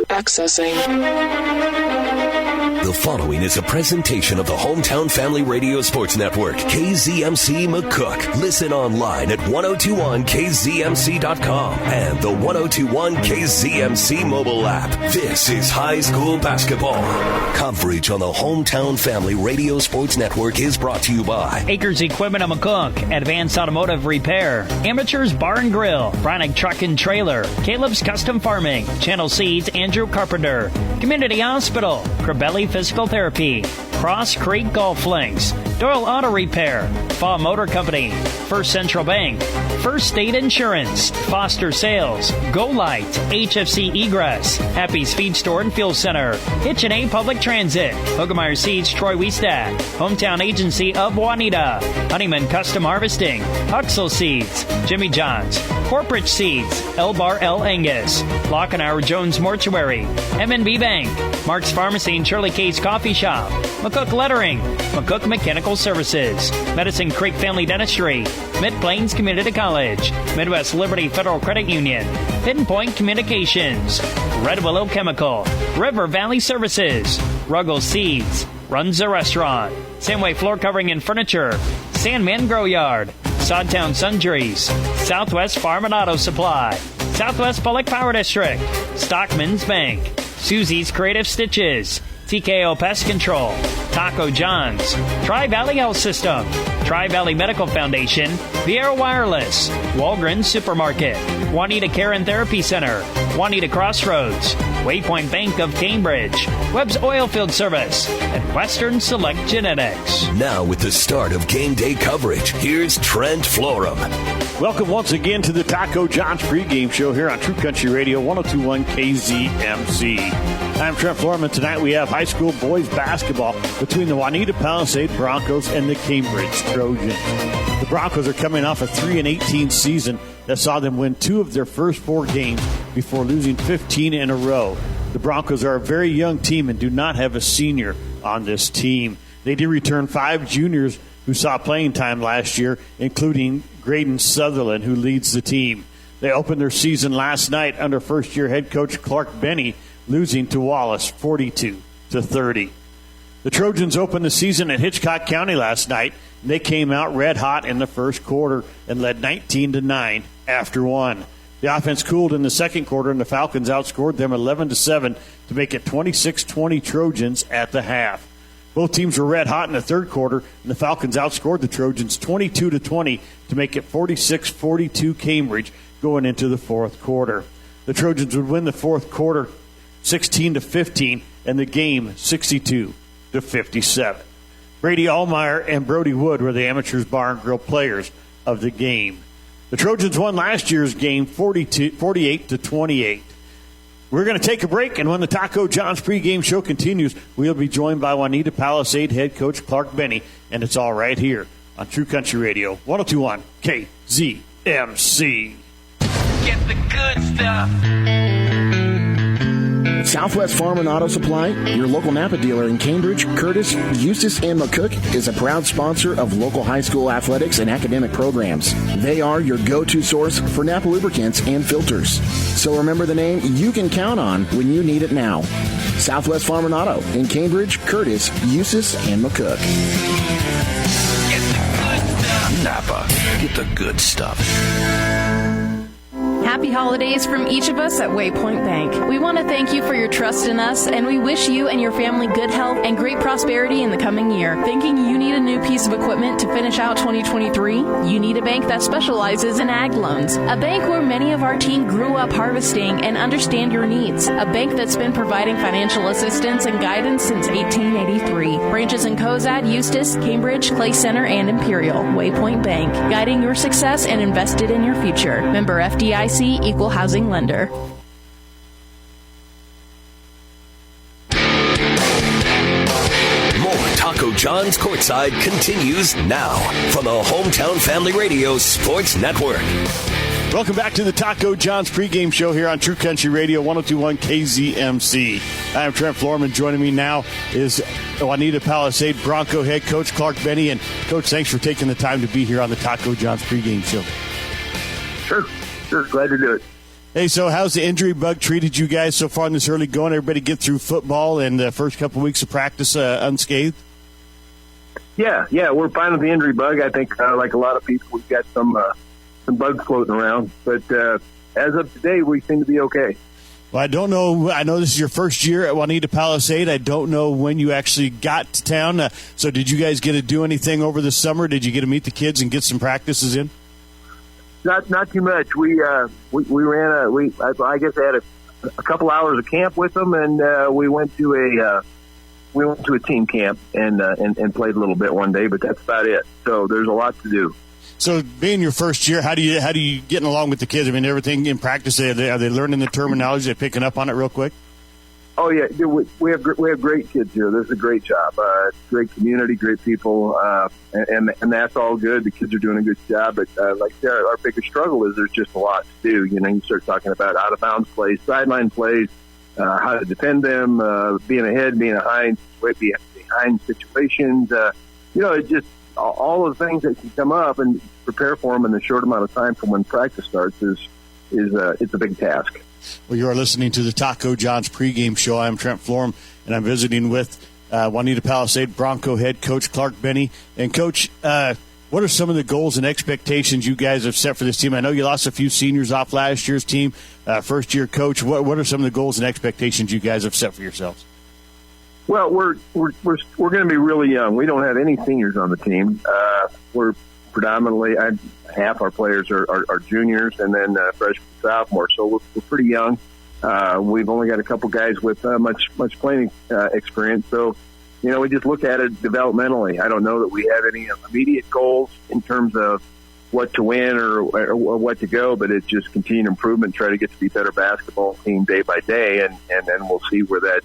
Accessing. The following is a presentation of the Hometown Family Radio Sports Network, KZMC McCook. Listen online at 1021kzmc.com and the 1021 KZMC mobile app. This is high school basketball. Coverage on the Hometown Family Radio Sports Network is brought to you by Acres Equipment of McCook, Advanced Automotive Repair, Amateurs Bar and Grill, Bronick Truck and Trailer, Caleb's Custom Farming, Channel Seeds, Andrew Carpenter, Community Hospital, Crabelli Physical Therapy, Cross Creek Golf Links, Doyle Auto Repair, Faw Motor Company, First Central Bank, First State Insurance, Foster Sales, Go Light, HFC Egress, Happy's Feed Store and Fuel Center, H&A Public Transit, Hogemeyer Seeds, Troy Wiestat, Hometown Agency of Wauneta, Honeyman Custom Harvesting, Huxell Seeds, Jimmy John's, Corporate Seeds, L-Bar L. Angus, Lockenauer Jones Mortuary, M&B Bank, Mark's Pharmacy and Shirley K's Coffee Shop, McCook Lettering, McCook Mechanical Services, Medicine Creek Family Dentistry, Mid-Plains Community College, Midwest Liberty Federal Credit Union, Hidden Point Communications, Red Willow Chemical, River Valley Services, Ruggles Seeds, Runza Restaurant, Samway Floor Covering and Furniture, Sandman Grow Yard, Sodtown Sundries, Southwest Farm and Auto Supply, Southwest Public Power District, Stockman's Bank, Susie's Creative Stitches, TKO Pest Control, Taco John's, Tri-Valley Health System, Tri-Valley Medical Foundation, Vieira Wireless, Walgreens Supermarket, Wauneta Care and Therapy Center, Wauneta Crossroads, Waypoint Bank of Cambridge, Webb's Oilfield Service, and Western Select Genetics. Now with the start of game day coverage, here's Trent Florum. Welcome once again to the Taco John's pregame show here on True Country Radio 102.1 KZMC. I'm Trent Florum, and tonight we have high school boys basketball between the Wauneta Palisade Broncos and the Cambridge Trojans. The Broncos are coming off a 3-18 season that saw them win 2 of their first 4 games before losing 15 in a row. The Broncos are a very young team and do not have a senior on this team. They did return 5 juniors who saw playing time last year, including Graydon Sutherland, who leads the team. They opened their season last night under first-year head coach Clark Benny, losing to Wallace 42-30. The Trojans opened the season at Hitchcock County last night, and they came out red hot in the first quarter and led 19-9 after 1. The offense cooled in the second quarter, and the Falcons outscored them 11-7 to make it 26-20 Trojans at the half. Both teams were red hot in the third quarter, and the Falcons outscored the Trojans 22-20 to make it 46-42 Cambridge going into the fourth quarter. The Trojans would win the fourth quarter 16-15 and the game 62-57. Brady Ahlemeyer and Brohdey Wood were the Amateurs Bar and Grill players of the game. The Trojans won last year's game 48-28. We're going to take a break, and when the Taco John's pregame show continues, we'll be joined by Wauneta Palisade head coach Clark Benny, and it's all right here on True Country Radio 102.1 KZMC. Get the good stuff. Southwest Farm and Auto Supply, your local Napa dealer in Cambridge, Curtis, Eustis, and McCook, is a proud sponsor of local high school athletics and academic programs. They are your go-to source for Napa lubricants and filters. So remember the name you can count on when you need it now. Southwest Farm and Auto in Cambridge, Curtis, Eustis, and McCook. Get the good stuff. Napa, get the good stuff. Happy holidays from each of us at Waypoint Bank. We want to thank you for your trust in us, and we wish you and your family good health and great prosperity in the coming year. Thinking you need a new piece of equipment to finish out 2023? You need a bank that specializes in ag loans. A bank where many of our team grew up harvesting and understand your needs. A bank that's been providing financial assistance and guidance since 1883. Branches in Cozad, Eustis, Cambridge, Clay Center, and Imperial. Waypoint Bank, guiding your success and invested in your future. Member FDIC, Equal Housing Lender. More Taco John's Courtside continues now from the Hometown Family Radio Sports Network. Welcome back to the Taco John's pregame show here on True Country Radio 102.1 KZMC. I'm Trent Florum, and joining me now is Wauneta Palisade Bronco head coach Clark Benny. And Coach, thanks for taking the time to be here on the Taco John's pregame show. Sure, glad to do it. Hey, so how's the injury bug treated you guys so far in this early going? Everybody get through football and the first couple of weeks of practice unscathed? Yeah, we're fine with the injury bug. I think, like a lot of people, we've got some bugs floating around. But as of today, we seem to be okay. Well, I don't know. I know this is your first year at Wauneta Palisade. I don't know when you actually got to town. So did you guys get to do anything over the summer? Did you get to meet the kids and get some practices in? Not too much. We ran I guess I had a couple hours of camp with them, and we went to a team camp and played a little bit one day, but that's about it. So there's a lot to do. So being your first year, how do you getting along with the kids? I mean, everything in practice, are they learning the terminology? They're picking up on it real quick? Oh yeah, we have great kids here. This is a great job. Great community, great people, and that's all good. The kids are doing a good job. But like I said, our biggest struggle is there's just a lot to do. You know, you start talking about out of bounds plays, sideline plays, how to defend them, being ahead, being behind situations. It's just all of the things that can come up, and prepare for them in the short amount of time from when practice starts is it's a big task. Well, you are listening to the Taco John's pregame show. I'm Trent Florham, and I'm visiting with Wauneta Palisade Bronco head coach Clark Benny. And, Coach, what are some of the goals and expectations you guys have set for this team? I know you lost a few seniors off last year's team. First-year coach, what are some of the goals and expectations you guys have set for yourselves? Well, we're going to be really young. We don't have any seniors on the team. We're predominantly half our players are juniors, and then freshmen, sophomores. So we're pretty young. We've only got a couple guys with much playing experience. So, we just look at it developmentally. I don't know that we have any immediate goals in terms of what to win or what to go, but it's just continued improvement. Try to get to be a better basketball team day by day, and then we'll see where that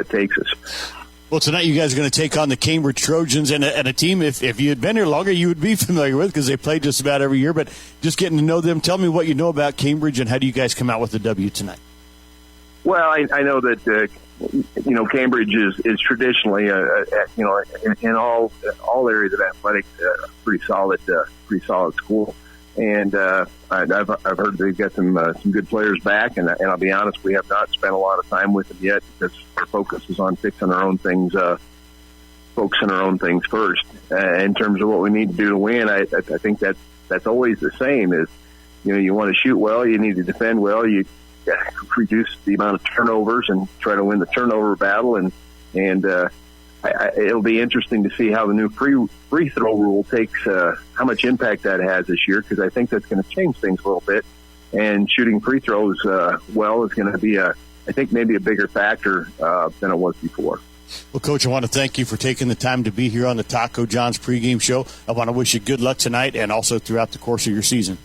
takes us. Well, tonight you guys are going to take on the Cambridge Trojans and a team, if you had been here longer, you would be familiar with because they play just about every year. But just getting to know them, tell me what you know about Cambridge and how do you guys come out with the W tonight? Well, I know that Cambridge is traditionally in all areas of athletics a pretty solid school. And I've heard they've got some good players back, and I'll be honest, we have not spent a lot of time with them yet because our focus is on focusing our own things first. In terms of what we need to do to win, I think that's always the same. Is you want to shoot well, you need to defend well, you reduce the amount of turnovers and try to win the turnover battle, and it'll be interesting to see how the new free throw rule takes, how much impact that has this year, because I think that's going to change things a little bit. And shooting free throws is going to be maybe a bigger factor than it was before. Well, Coach, I want to thank you for taking the time to be here on the Taco John's pregame show. I want to wish you good luck tonight and also throughout the course of your season.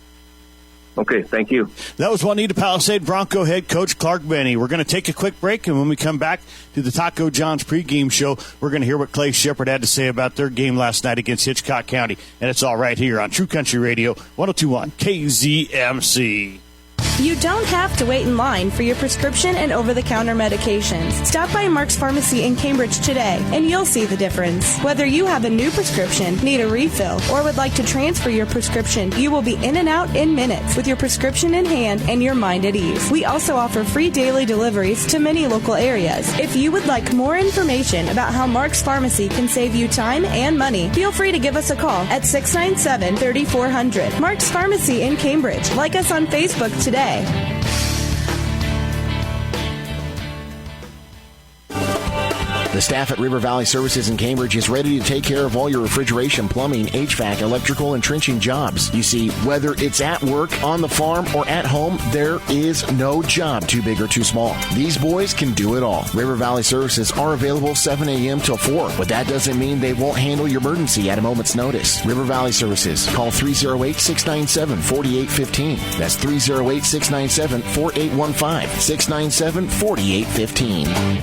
Okay, thank you. That was Wauneta Palisade Bronco head coach Clark Benny. We're going to take a quick break, and when we come back to the Taco John's pregame show, we're going to hear what Clay Shepard had to say about their game last night against Hitchcock County. And it's all right here on True Country Radio, 102.1 KZMC. You don't have to wait in line for your prescription and over-the-counter medications. Stop by Mark's Pharmacy in Cambridge today, and you'll see the difference. Whether you have a new prescription, need a refill, or would like to transfer your prescription, you will be in and out in minutes with your prescription in hand and your mind at ease. We also offer free daily deliveries to many local areas. If you would like more information about how Mark's Pharmacy can save you time and money, feel free to give us a call at 697-3400. Mark's Pharmacy in Cambridge. Like us on Facebook today. The staff at River Valley Services in Cambridge is ready to take care of all your refrigeration, plumbing, HVAC, electrical, and trenching jobs. You see, whether it's at work, on the farm, or at home, there is no job too big or too small. These boys can do it all. River Valley Services are available 7 a.m. till 4, but that doesn't mean they won't handle your emergency at a moment's notice. River Valley Services. Call 308-697-4815. That's 308-697-4815. 697-4815.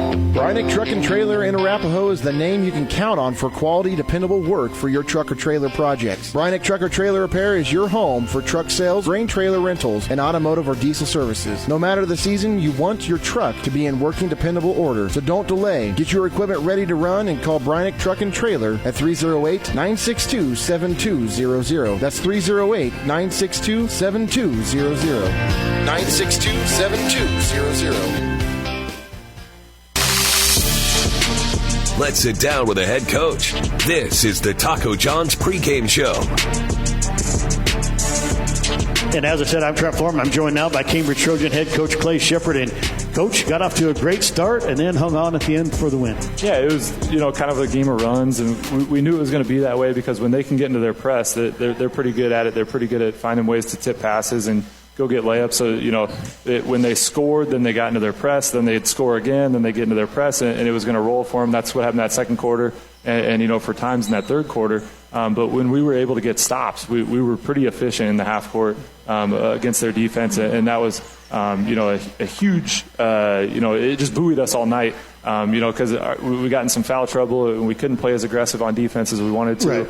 Brynick Truck and Trailer in Arapahoe is the name you can count on for quality, dependable work for your truck or trailer projects. Brynick Truck or Trailer Repair is your home for truck sales, grain trailer rentals, and automotive or diesel services. No matter the season, you want your truck to be in working, dependable order. So don't delay. Get your equipment ready to run and call Brynick Truck and Trailer at 308-962-7200. That's 308-962-7200. 962-7200. Let's sit down with the head coach. This is the Taco John's pregame show. And as I said, I'm Trent Florman. I'm joined now by Cambridge Trojan head coach Clay Shepard. And Coach got off to a great start and then hung on at the end for the win. Yeah, it was kind of a game of runs, and we knew it was going to be that way because when they can get into their press, they're pretty good at it. They're pretty good at finding ways to tip passes and go get layups. So, when they scored, then they got into their press, then they'd score again, then they get into their press, and it was going to roll for them. That's what happened that second quarter and for times in that third quarter. But when we were able to get stops, we were pretty efficient in the half court against their defense, and that was, a huge, it just buoyed us all night, because we got in some foul trouble and we couldn't play as aggressive on defense as we wanted to. Right.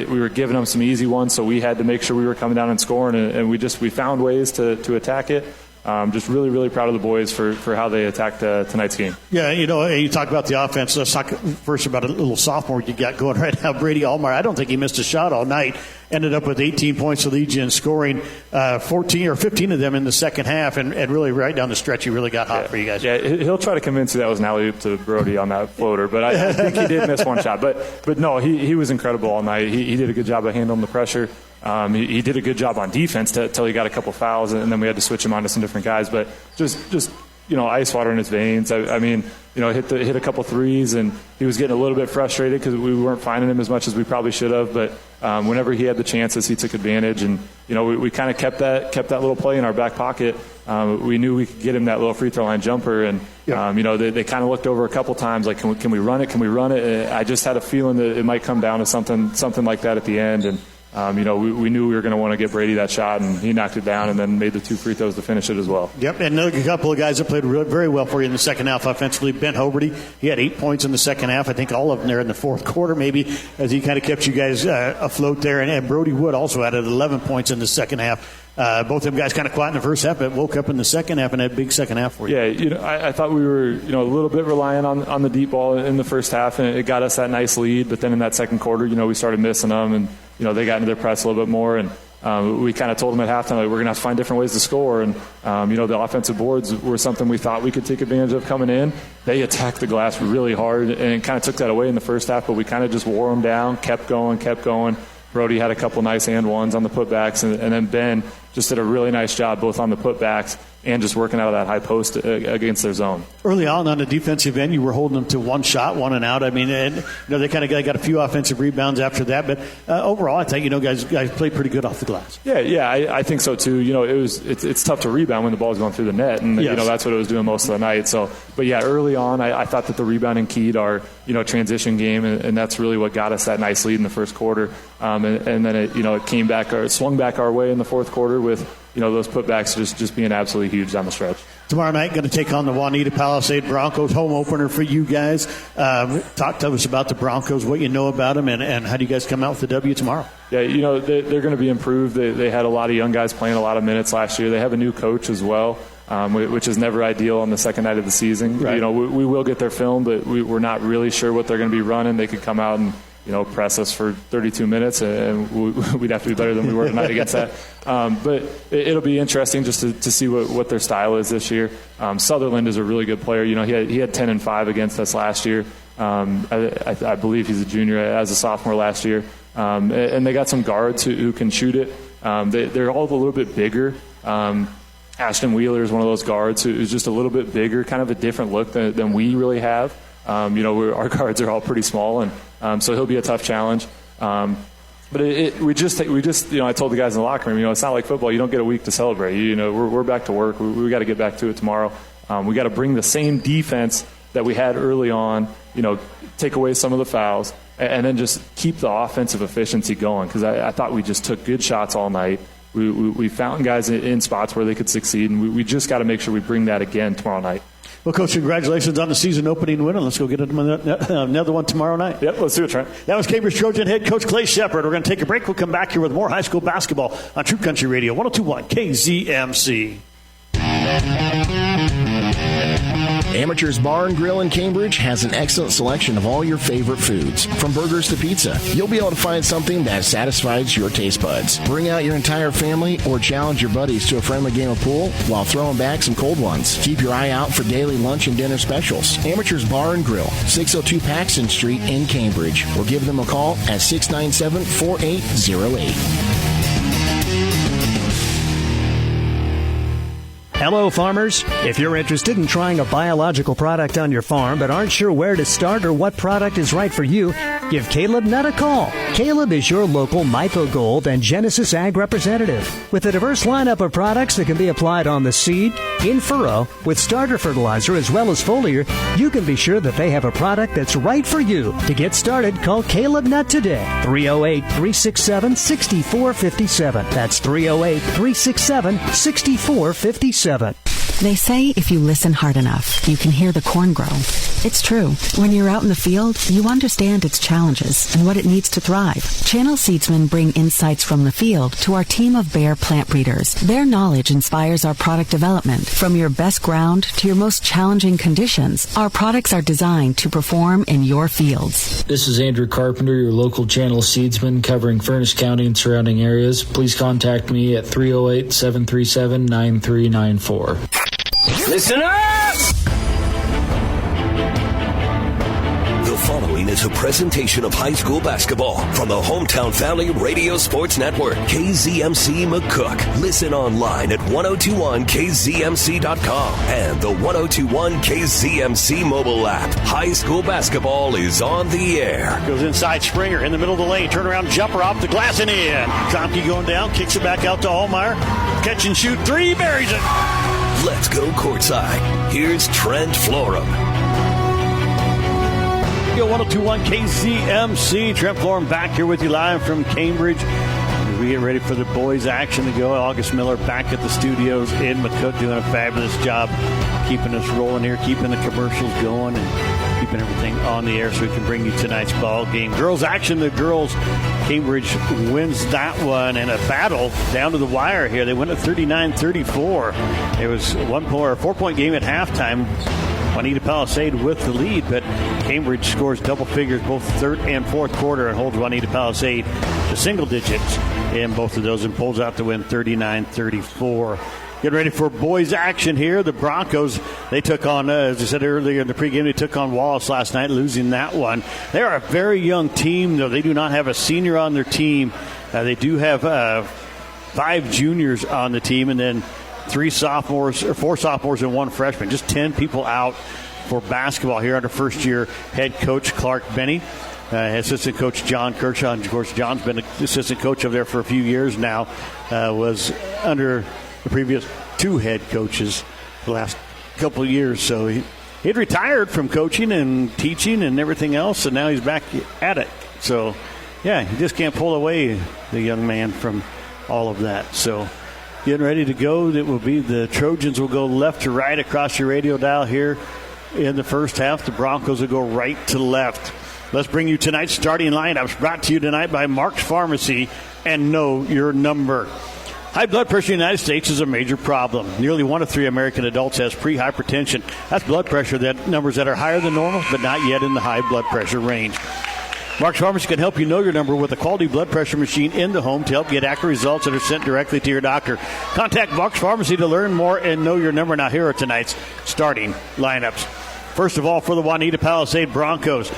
We were giving them some easy ones, so we had to make sure we were coming down and scoring, and we found ways to attack it. Just really, really proud of the boys for how they attacked tonight's game. Yeah, you talk about the offense. Let's talk first about a little sophomore you got going right now, Brady Ahlemeyer. I don't think he missed a shot all night. Ended up with 18 points to lead you in scoring, 14 or 15 of them in the second half, and really right down the stretch, he really got hot for you guys. Yeah, he'll try to convince you that was an alley-oop to Brohdey on that floater, but I think he did miss one shot. But no, he was incredible all night. He did a good job of handling the pressure. He did a good job on defense until he got a couple fouls, and then we had to switch him on to some different guys. But just ice water in his veins. Hit a couple threes, and he was getting a little bit frustrated because we weren't finding him as much as we probably should have. But whenever he had the chances, he took advantage, and we kind of kept that little play in our back pocket. We knew we could get him that little free throw line jumper, and they kind of looked over a couple times like, can we run it? Can we run it? I just had a feeling that it might come down to something like that at the end, and. We knew we were going to want to get Brady that shot, and he knocked it down and then made the two free throws to finish it as well. Yep, and a couple of guys that played very well for you in the second half offensively. Ben Hoberty, he had 8 points in the second half. I think all of them there in the fourth quarter maybe, as he kind of kept you guys afloat there. And Brohdey Wood also added 11 points in the second half. Both of them guys kind of quiet in the first half, but woke up in the second half and had a big second half for you. Yeah, I thought we were a little bit reliant on the deep ball in the first half, and it got us that nice lead. But then in that second quarter, we started missing them, and they got into their press a little bit more, and we kind of told them at halftime we're going to have to find different ways to score. And the offensive boards were something we thought we could take advantage of coming in. They attacked the glass really hard and kind of took that away in the first half, but we kind of just wore them down, kept going. Brohdey had a couple nice and ones on the putbacks, and then Ben just did a really nice job both on the putbacks and just working out of that high post against their zone. Early on the defensive end, you were holding them to one shot, one and out. They kind of got a few offensive rebounds after that, but overall, I think guys played pretty good off the glass. Yeah, I think so too. It's tough to rebound when the ball's going through the net, and yes. That's what it was doing most of the night. So, but yeah, early on, I thought that the rebounding keyed our transition game, and that's really what got us that nice lead in the first quarter. And then it came back or swung back our way in the fourth quarter with those putbacks just being absolutely huge down the stretch. Tomorrow night, going to take on the Wauneta Palisade Broncos, home opener for you guys. Talk to us about the Broncos, what you know about them, and how do you guys come out with the W tomorrow? Yeah, they're going to be improved. They had a lot of young guys playing a lot of minutes last year. They have a new coach as well, which is never ideal on the second night of the season. Right. We will get their film, but we're not really sure what they're going to be running. They could come out and press us for 32 minutes, and we'd have to be better than we were tonight against that. But it'll be interesting just to see what their style is this year. Sutherland is a really good player. He had 10 and 5 against us last year. I believe he's a junior as a sophomore last year. And they got some guards who can shoot it. They're all a little bit bigger. Ashton Wheeler is one of those guards who's just a little bit bigger, kind of a different look than we really have. Our guards are all pretty small, and so he'll be a tough challenge. But we just I told the guys in the locker room, it's not like football. You don't get a week to celebrate. We're back to work. We got to get back to it tomorrow. We got to bring the same defense that we had early on. Take away some of the fouls, and then just keep the offensive efficiency going. Because I thought we just took good shots all night. We found guys in spots where they could succeed, and we just got to make sure we bring that again tomorrow night. Well, Coach, congratulations on the season opening win, and let's go get another one tomorrow night. Yep, let's do it, Trent. That was Cambridge Trojan head coach Clay Shepard. We're going to take a break. We'll come back here with more high school basketball on True Country Radio, 102.1 KZMC. Amateurs Bar and Grill in Cambridge has an excellent selection of all your favorite foods, from burgers to pizza. You'll be able to find something that satisfies your taste buds. Bring out your entire family or challenge your buddies to a friendly game of pool while throwing back some cold ones. Keep your eye out for daily lunch and dinner specials. Amateurs Bar and Grill, 602 Paxton Street in Cambridge, or give them a call at 697-4808. Hello, farmers. If you're interested in trying a biological product on your farm but aren't sure where to start or what product is right for you, give Caleb Nutt a call. Caleb is your local MyPo Gold and Genesis Ag representative. With a diverse lineup of products that can be applied on the seed, in furrow, with starter fertilizer as well as foliar, you can be sure that they have a product that's right for you. To get started, call Caleb Nutt today. 308-367-6457. That's 308-367-6457. They say if you listen hard enough, you can hear the corn grow. It's true. When you're out in the field, you understand its challenges and what it needs to thrive. Channel Seedsmen bring insights from the field to our team of Bayer plant breeders. Their knowledge inspires our product development. From your best ground to your most challenging conditions, our products are designed to perform in your fields. This is Andrew Carpenter, your local Channel Seedsman covering Furnace County and surrounding areas. Please contact me at 308-737-9394. Listen up! The following is a presentation of high school basketball from the Hometown Family Radio Sports Network, KZMC McCook. Listen online at 1021kzmc.com and the 1021 KZMC mobile app. High school basketball is on the air. Goes inside Springer in the middle of the lane. Turnaround jumper off the glass and in. Trompke going down, kicks it back out to Ahlemeyer. Catch and shoot three, buries it. Let's go courtside. Here's Trent Florham. 1021 KZMC. Trent Florham back here with you live from Cambridge. As we get ready for the boys' action to go. August Miller back at the studios in McCook doing a fabulous job keeping us rolling here, keeping the commercials going, and keeping everything on the air so we can bring you tonight's ball game. Girls' action. The girls, Cambridge wins that one in a battle down to the wire here. They win at 39-34. It was a 4-point game at halftime. Wauneta Palisade with the lead, but Cambridge scores double figures both third and fourth quarter and holds Wauneta Palisade to single digits in both of those and pulls out to win 39-34. Getting ready for boys action here. The Broncos, they took on, as I said earlier in the pregame, they took on Wallace last night, losing that one. They are a very young team, though. They do not have a senior on their team. They do have 5 juniors on the team, and then 4 sophomores and 1 freshman. Just 10 people out for basketball here under first-year head coach Clark Benny. Assistant coach John Kershaw. And of course, John's been assistant coach over there for a few years now. Was under the previous 2 head coaches the last couple of years. So he'd retired from coaching and teaching and everything else, and now he's back at it. So, yeah, you just can't pull away the young man from all of that. So, getting ready to go. It will be the Trojans will go left to right across your radio dial here in the first half. The Broncos will go right to left. Let's bring you tonight's starting lineups, brought to you tonight by Mark's Pharmacy and Know Your Number. High blood pressure in the United States is a major problem. Nearly 1 of 3 American adults has pre-hypertension. That's blood pressure numbers that are higher than normal, but not yet in the high blood pressure range. Mark's Pharmacy can help you know your number with a quality blood pressure machine in the home to help get accurate results that are sent directly to your doctor. Contact Mark's Pharmacy to learn more and know your number. Now here are tonight's starting lineups. First of all, for the Wauneta Palisade Broncos,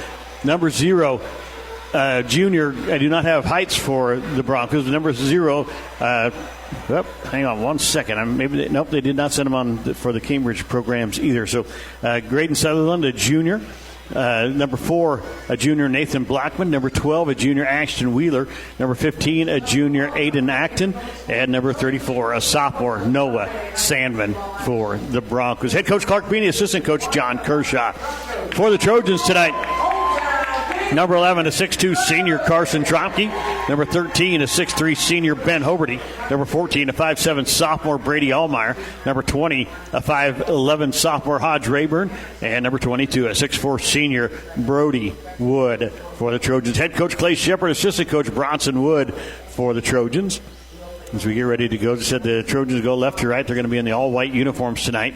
number 0, junior. I do not have heights for the Broncos. Number 0, hang on one second. They did not send him on for the Cambridge programs either. So Graydon Sutherland, a junior. Number 4, a junior, Nathan Blackman. Number 12, a junior, Ashton Wheeler. Number 15, a junior, Aiden Acton. And number 34, a sophomore, Noah Sandman for the Broncos. Head coach Clark Beanie, assistant coach John Kershaw. For the Trojans tonight, Number 11, a 6'2 senior Carson Trompke. Number 13, a 6'3 senior Ben Hoberty. Number 14, a 5'7 sophomore Brady Ahlemeyer. Number 20, a 5'11 sophomore Hodge Rayburn. And number 22, a 6'4 senior Brohdey Wood for the Trojans. Head coach Clay Shepard, assistant coach Bronson Wood for the Trojans. As we get ready to go, as I said, the Trojans go left to right. They're going to be in the all-white uniforms tonight.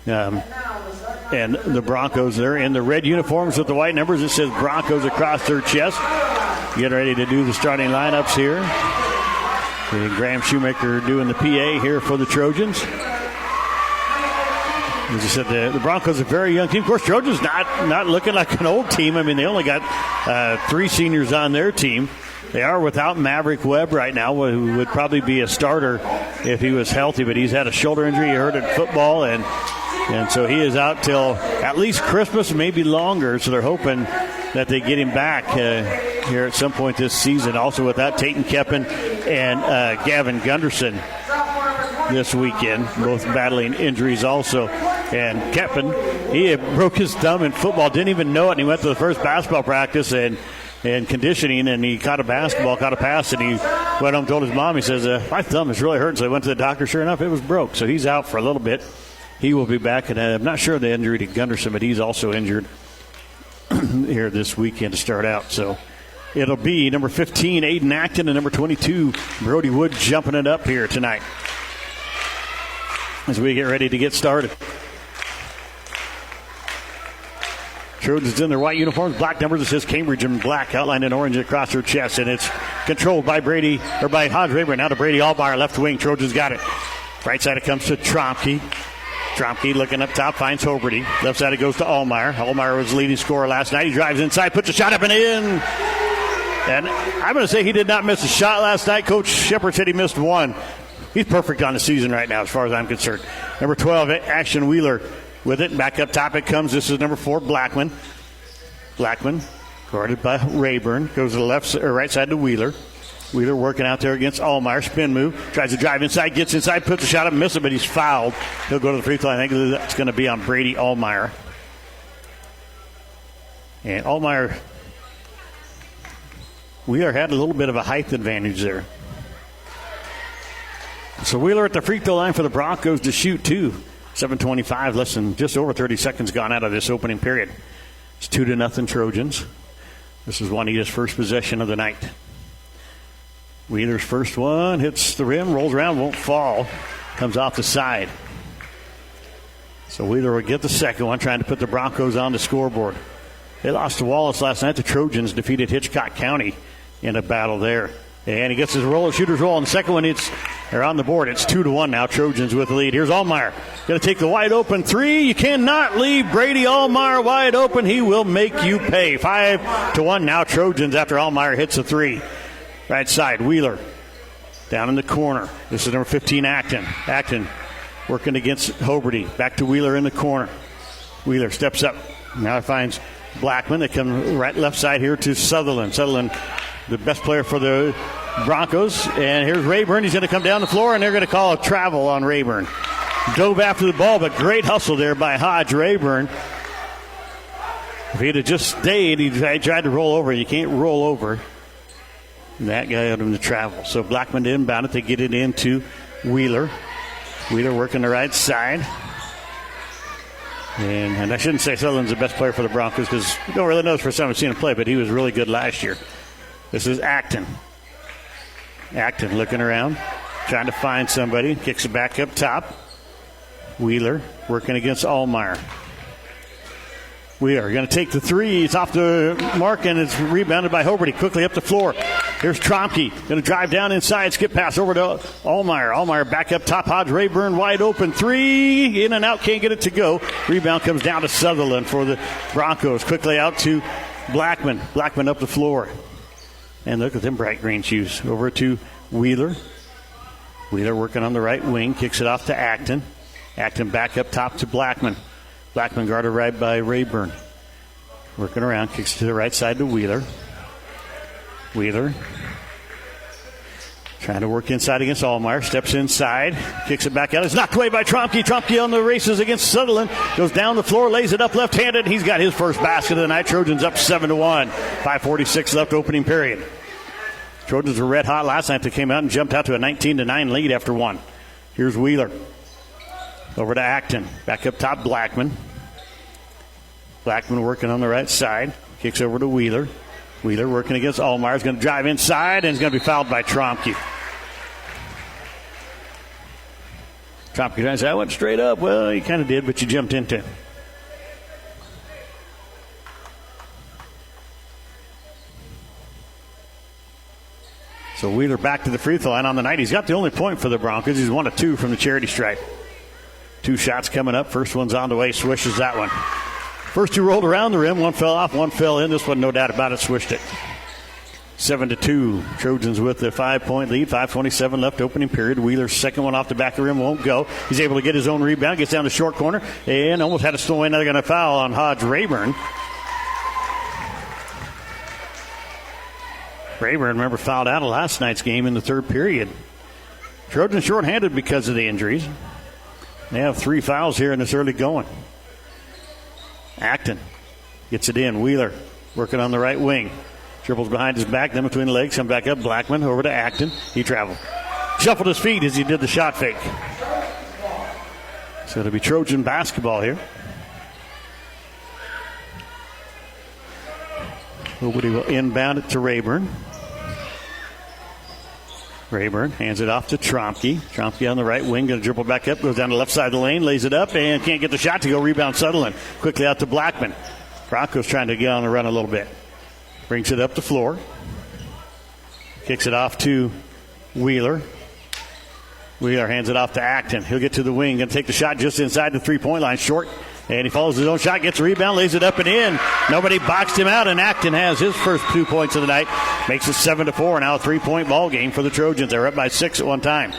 And the Broncos, they're in the red uniforms with the white numbers. It says Broncos across their chest. Get ready to do the starting lineups here. And Graham Shoemaker doing the PA here for the Trojans. As I said, the Broncos are a very young team. Of course, Trojans not looking like an old team. I mean, they only got 3 seniors on their team. They are without Maverick Webb right now, who would probably be a starter if he was healthy, but he's had a shoulder injury. He hurt at football, and so he is out till at least Christmas, maybe longer. So they're hoping that they get him back here at some point this season. Also without Tayton Keppen and Gavin Gunderson this weekend, both battling injuries also. And Keppen, he broke his thumb in football, didn't even know it, and he went to the first basketball practice and conditioning, and he caught a pass, and he went home and told his mom, he says, my thumb is really hurting. So he went to the doctor. Sure enough, it was broke. So he's out for a little bit. He will be back, and I'm not sure of the injury to Gunderson, but he's also injured here this weekend to start out. So it'll be number 15, Aiden Acton, and number 22, Brohdey Wood, jumping it up here tonight as we get ready to get started. Trojans in their white uniforms, black numbers. It says Cambridge in black, outlined in orange across their chest, and it's controlled by by Hodge Rayburn. Now to Brady Ahlemeyer, left wing. Trojans got it. Right side it comes to Trompke. Trompke looking up top, finds Hoberty. Left side it goes to Ahlemeyer. Ahlemeyer was the leading scorer last night. He drives inside, puts a shot up and in. And I'm going to say he did not miss a shot last night. Coach Shepard said he missed one. He's perfect on the season right now as far as I'm concerned. Number 12, Action Wheeler with it. Back up top it comes. This is number 4, Blackman. Blackman, guarded by Rayburn. Goes to the left or right side to Wheeler. Wheeler working out there against Ahlemeyer. Spin move. Tries to drive inside. Gets inside. Puts a shot up. Misses it, but he's fouled. He'll go to the free throw. I think that's going to be on Brady Ahlemeyer. And Ahlemeyer, Wheeler had a little bit of a height advantage there. So Wheeler at the free throw line for the Broncos to shoot two. 7:25, just over 30 seconds gone out of this opening period. It's 2-0 Trojans. This is Wauneta's first possession of the night. Wheeler's first one hits the rim, rolls around, won't fall, comes off the side. So Wheeler will get the second one, trying to put the Broncos on the scoreboard. They lost to Wallace last night. The Trojans defeated Hitchcock County in a battle there. And he gets his shooter's roll. And the second one, they're on the board. It's 2-1 now. Trojans with the lead. Here's Ahlemeyer. Going to take the wide open three. You cannot leave Brady Ahlemeyer wide open. He will make you pay. 5-1 now. Trojans after Ahlemeyer hits a three. Right side, Wheeler. Down in the corner. This is number 15, Acton. Acton working against Hoberty. Back to Wheeler in the corner. Wheeler steps up. Now finds Blackman. They come left side here to Sutherland. Sutherland, the best player for the Broncos. And here's Rayburn. He's going to come down the floor, and they're going to call a travel on Rayburn. Dove after the ball, but great hustle there by Hodge Rayburn. If he'd have just stayed, he tried to roll over. You can't roll over. And that guy had him to travel. So Blackman to inbound it. They get it into Wheeler. Wheeler working the right side. And I shouldn't say Sutherland's the best player for the Broncos because you don't really know this for some seen him play, but he was really good last year. This is Acton. Acton looking around, trying to find somebody. Kicks it back up top. Wheeler working against Ahlemeyer. Wheeler going to take the three. It's off the mark, and it's rebounded by Hoberty. Quickly up the floor. Here's Trompke. Going to drive down inside. Skip pass over to Ahlemeyer. Ahlemeyer back up top. Hodge Rayburn wide open. Three. In and out. Can't get it to go. Rebound comes down to Sutherland for the Broncos. Quickly out to Blackman. Blackman up the floor. And look at them bright green shoes. Over to Wheeler. Wheeler working on the right wing. Kicks it off to Acton. Acton back up top to Blackman. Blackman guarded right by Rayburn. Working around. Kicks to the right side to Wheeler. Wheeler Trying to work inside against Ahlemeyer. Steps inside. Kicks it back out. It's knocked away by Trompke. Trompke on the races against Sutherland. Goes down the floor. Lays it up left-handed. He's got his first basket of the night. Trojans up 7-1. 5:46 left opening period. Trojans were red hot last night. They came out and jumped out to a 19-9 lead after one. Here's Wheeler. Over to Acton. Back up top, Blackman. Blackman working on the right side. Kicks over to Wheeler. Wheeler working against Ahlemeyer. Is going to drive inside and is going to be fouled by Trompke. Trompke trying to say, I went straight up. Well, he kind of did, but you jumped into him. So Wheeler back to the free throw line on the night. He's got the only point for the Broncos. He's 1 of 2 from the charity stripe. 2 shots coming up. First one's on the way. Swishes that one. First 2 rolled around the rim. 1 fell off, 1 fell in. This one, no doubt about it, swished it. 7-2. Trojans with the 5-point lead. 5:27 left opening period. Wheeler's second one off the back of the rim won't go. He's able to get his own rebound. Gets down to short corner and almost had a stow in. They're going to foul on Hodge Rayburn. Rayburn, remember, fouled out of last night's game in the third period. Trojans shorthanded because of the injuries. They have 3 fouls here in this early going. Acton gets it in. Wheeler working on the right wing. Dribbles behind his back, then between the legs. Come back up. Blackman over to Acton. He traveled. Shuffled his feet as he did the shot fake. So it'll be Trojan basketball here. Nobody will inbound it to Rayburn. Rayburn hands it off to Trompke. Trompke on the right wing, going to dribble back up, goes down the left side of the lane, lays it up, and can't get the shot to go. Rebound Sutherland. Quickly out to Blackman. Broncos trying to get on the run a little bit. Brings it up the floor. Kicks it off to Wheeler. Wheeler hands it off to Acton. He'll get to the wing, going to take the shot just inside the three-point line, short. And he follows his own shot, gets a rebound, lays it up and in. Nobody boxed him out, and Acton has his first 2 points of the night. Makes it 7-4. Now a 3-point ball game for the Trojans. They're up by 6 at one time.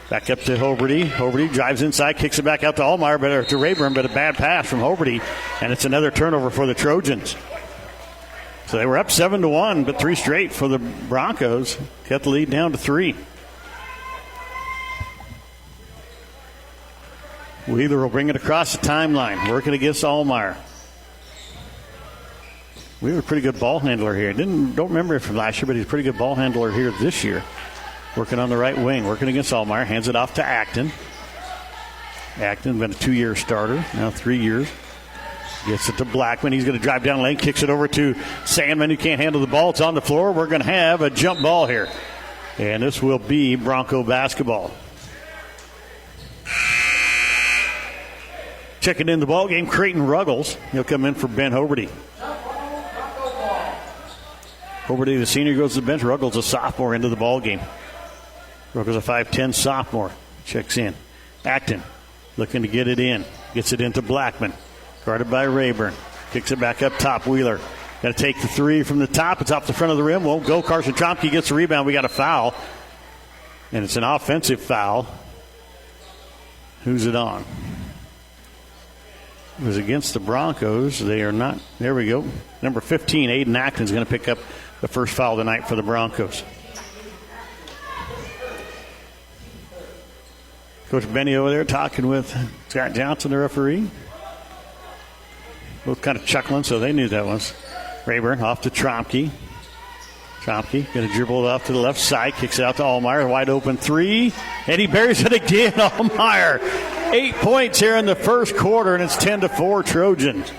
Back up to Hoberty. Hoberty drives inside, kicks it back out to Ahlemeyer, or to Rayburn, but a bad pass from Hoberty. And it's another turnover for the Trojans. So they were up 7-1, but 3 straight for the Broncos. Cut the lead down to 3. Wheeler will bring it across the timeline, working against Ahlemeyer. Wheeler, a pretty good ball handler here. Don't remember it from last year, but he's a pretty good ball handler here this year. Working on the right wing, working against Ahlemeyer. Hands it off to Acton. Acton, been a 2-year starter, now 3 years. Gets it to Blackman. He's going to drive down lane, kicks it over to Sandman, who can't handle the ball. It's on the floor. We're going to have a jump ball here. And this will be Bronco basketball. Checking in the ball game, Creighton Ruggles. He'll come in for Ben Hoberty. Hoberty, the senior, goes to the bench. Ruggles, a sophomore, into the ball game. Ruggles, a 5'10 sophomore, checks in. Acton looking to get it in. Gets it into Blackman. Guarded by Rayburn. Kicks it back up top. Wheeler got to take the 3 from the top. It's off the front of the rim. Won't go. Carson Trompke gets the rebound. We got a foul. And it's an offensive foul. Who's it on? It was against the Broncos. They are not. There we go. Number 15, Aiden Acton, is going to pick up the first foul of the night for the Broncos. Coach Benny over there talking with Scott Johnson, the referee. Both kind of chuckling, so they knew that was. Rayburn off to Trompke. Trompke going to dribble it off to the left side. Kicks it out to Ahlemeyer. Wide open 3. And he buries it again. Ahlemeyer. 8 points here in the first quarter, and it's 10-4 Trojans.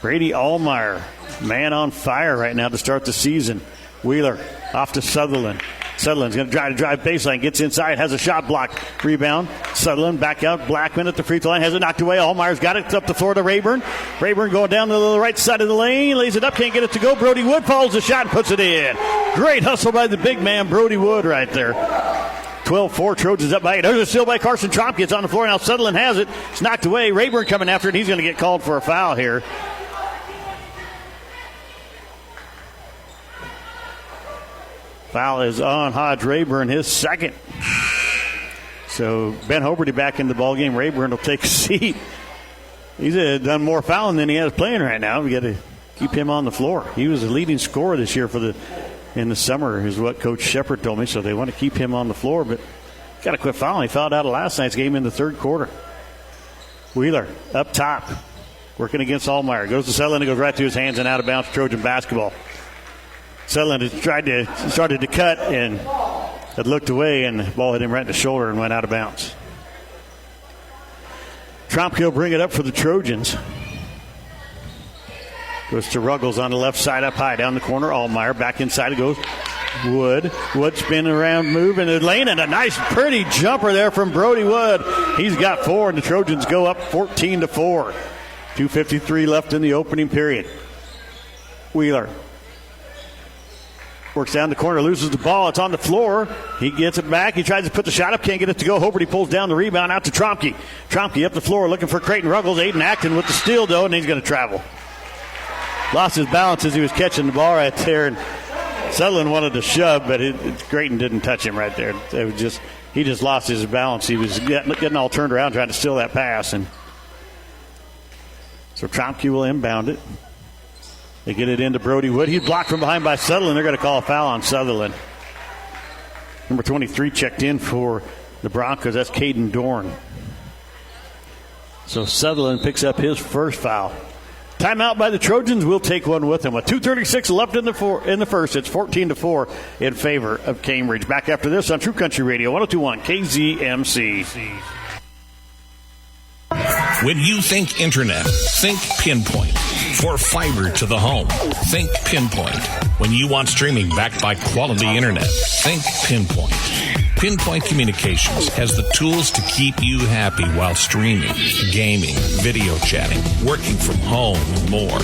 Brady Ahlemeyer, man on fire right now to start the season. Wheeler off to Sutherland. Sutherland's going to drive baseline, gets inside, has a shot block. Rebound. Sutherland back out. Blackman at the free throw line, has it knocked away. Ahlemeyer's got it. It's up the floor to Rayburn. Rayburn going down to the right side of the lane, lays it up, can't get it to go. Brohdey Wood follows the shot and puts it in. Great hustle by the big man, Brohdey Wood, right there. 12-4, Trojans up by 8. There's a steal by Carson Trompke. It's on the floor now. Sutherland has it. It's knocked away. Rayburn coming after it. He's going to get called for a foul here. Foul is on Hodge Rayburn, his second. So Ben Hoberty back in the ballgame. Rayburn will take a seat. He's done more fouling than he has playing right now. We got to keep him on the floor. He was the leading scorer this year for the in the summer is what Coach Shepard told me, so they want to keep him on the floor, but got to quit fouling. He fouled out of last night's game in the third quarter. Wheeler up top, working against Ahlemeyer. Goes to Sutherland, goes right through his hands and out of bounds. Trojan basketball. Sutherland started to cut and had looked away, and the ball hit him right in the shoulder and went out of bounds. Trompke will bring it up for the Trojans. Goes to Ruggles on the left side up high. Down the corner, Ahlemeyer. Back inside it goes Wood. Wood spinning around, moving the lane, and a nice, pretty jumper there from Brohdey Wood. He's got 4, and the Trojans go up 14-4. 2:53 left in the opening period. Wheeler works down the corner, loses the ball. It's on the floor. He gets it back. He tries to put the shot up, can't get it to go. Hoberty pulls down the rebound out to Trompke. Trompke up the floor looking for Creighton Ruggles. Aiden Acton with the steal, though, and he's going to travel. Lost his balance as he was catching the ball right there, and Sutherland wanted to shove, but Creighton didn't touch him right there. He just lost his balance. He was getting all turned around trying to steal that pass, and so Trompke will inbound it. They get it into Brohdey Wood. He's blocked from behind by Sutherland. They're going to call a foul on Sutherland. Number 23 checked in for the Broncos. That's Caden Dorn. So Sutherland picks up his first foul. Timeout by the Trojans. We'll take one with them. With 2:36 left in the first, it's 14-4 in favor of Cambridge. Back after this on True Country Radio, 102.1 KZMC. When you think internet, think Pinpoint. For fiber to the home, think Pinpoint. When you want streaming backed by quality internet, think Pinpoint. Pinpoint Communications has the tools to keep you happy while streaming, gaming, video chatting, working from home, and more.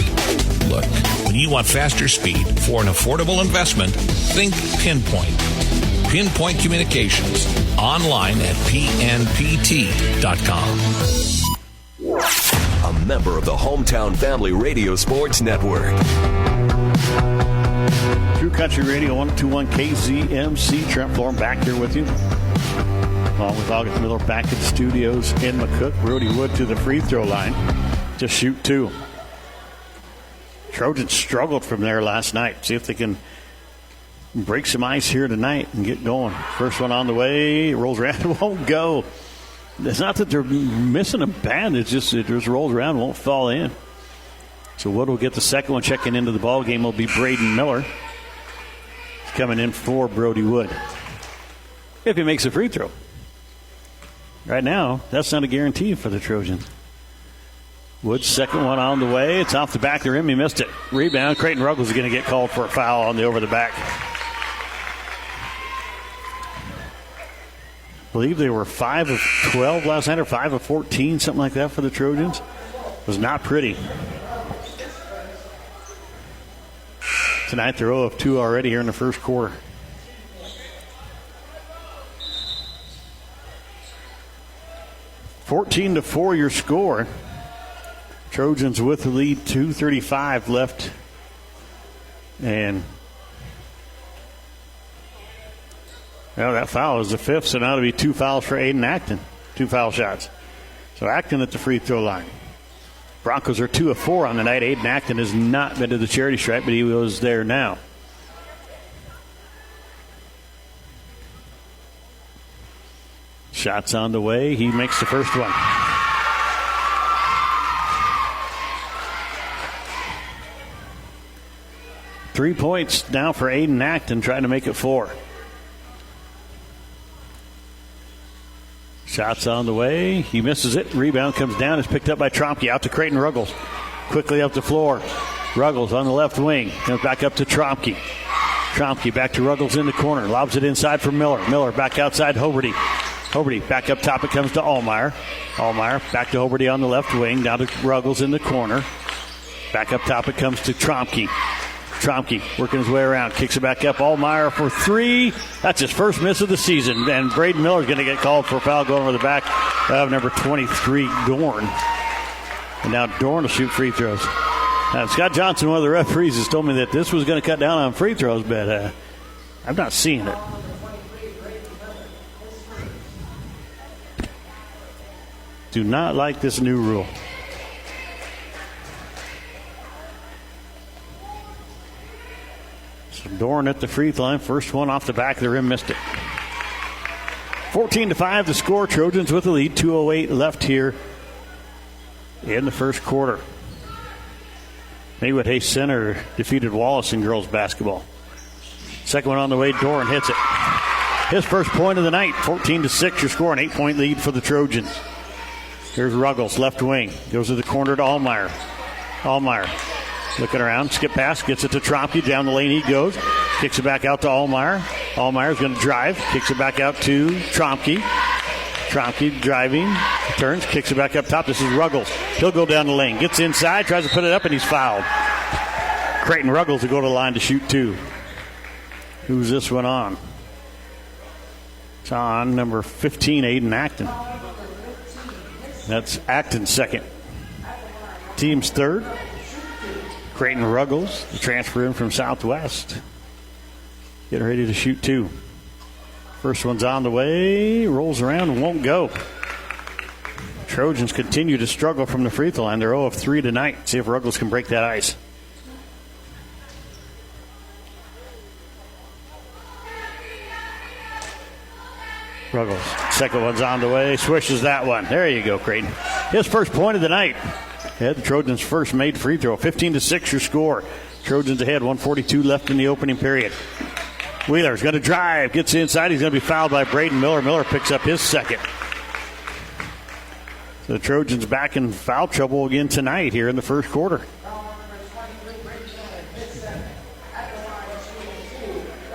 Look, when you want faster speed for an affordable investment, think Pinpoint. Pinpoint Communications. Online at pnpt.com. A member of the Hometown Family Radio Sports Network. True Country Radio, 102.1 KZMC. Trent Florham back here with you. Along with August Miller back in the studios in McCook. Brohdey Wood to the free throw line to shoot 2. Trojans struggled from there last night. See if they can break some ice here tonight and get going. First one on the way. Rolls around. It won't go. It's not that they're missing a bad. It's just it just rolls around, won't fall in. So Wood will get the second one. Checking into the ball game will be Braden Miller. He's coming in for Brohdey Wood. If he makes a free throw. Right now, that's not a guarantee for the Trojans. Wood's second one on the way. It's off the back of the rim. He missed it. Rebound. Creighton Ruggles is going to get called for a foul on the over the back. I believe they were 5 of 12 last night, or 5 of 14, something like that for the Trojans. It was not pretty. Tonight they're 0 of 2 already here in the first quarter. (14-4) your score. Trojans with the lead, 2:35 left. And well, that foul is the 5th, so now it'll be 2 fouls for Aiden Acton. 2 foul shots. So Acton at the free throw line. Broncos are 2 of 4 on the night. Aiden Acton has not been to the charity stripe, but he was there now. Shots on the way. He makes the first one. Three points now for Aiden Acton, trying to make it 4. Shots on the way. He misses it. Rebound comes down. It's picked up by Trompke. Out to Creighton Ruggles. Quickly up the floor. Ruggles on the left wing. Comes back up to Trompke. Trompke back to Ruggles in the corner. Lobs it inside for Miller. Miller back outside Hoberty. Hoberty back up top. It comes to Ahlemeyer. Ahlemeyer back to Hoberty on the left wing. Down to Ruggles in the corner. Back up top. It comes to Trompke. Trompke working his way around, kicks it back up. Ahlemeyer for 3. That's his first miss of the season. And Braden Miller is going to get called for a foul going over the back of number 23, Dorn. And now Dorn will shoot free throws. Now, Scott Johnson, one of the referees, has told me that this was going to cut down on free throws, but I'm not seeing it. Do not like this new rule. So Doran at the free throw line. First one off the back of the rim, missed it. 14-5 the score. Trojans with the lead. 2:08 left here in the first quarter. Maywood Hayes Center defeated Wallace in girls basketball. Second one on the way. Doran hits it. His first point of the night. 14-6 your score. An 8-point lead for the Trojans. Here's Ruggles, left wing. Goes to the corner to Ahlemeyer. Ahlemeyer looking around. Skip pass. Gets it to Trompke. Down the lane he goes. Kicks it back out to Ahlemeyer. Ahlemeyer's going to drive. Kicks it back out to Trompke. Trompke driving. Turns. Kicks it back up top. This is Ruggles. He'll go down the lane. Gets inside. Tries to put it up, and he's fouled. Creighton Ruggles to go to the line to shoot two. Who's this one on? It's on number 15, Aiden Acton. That's Acton's second. Team's third. Creighton Ruggles, the transfer in from Southwest. Getting ready to shoot two. First one's on the way. Rolls around and won't go. Trojans continue to struggle from the free throw line. They're 0 of 3 tonight. See if Ruggles can break that ice. Ruggles, second one's on the way. Swishes that one. There you go, Creighton. His first point of the night. Had the Trojans' first made free throw. 15-6 your score. Trojans ahead. 1:42 left in the opening period. Wheeler's going to drive. Gets inside. He's going to be fouled by Braden Miller. Miller picks up his second. So the Trojans back in foul trouble again tonight here in the first quarter.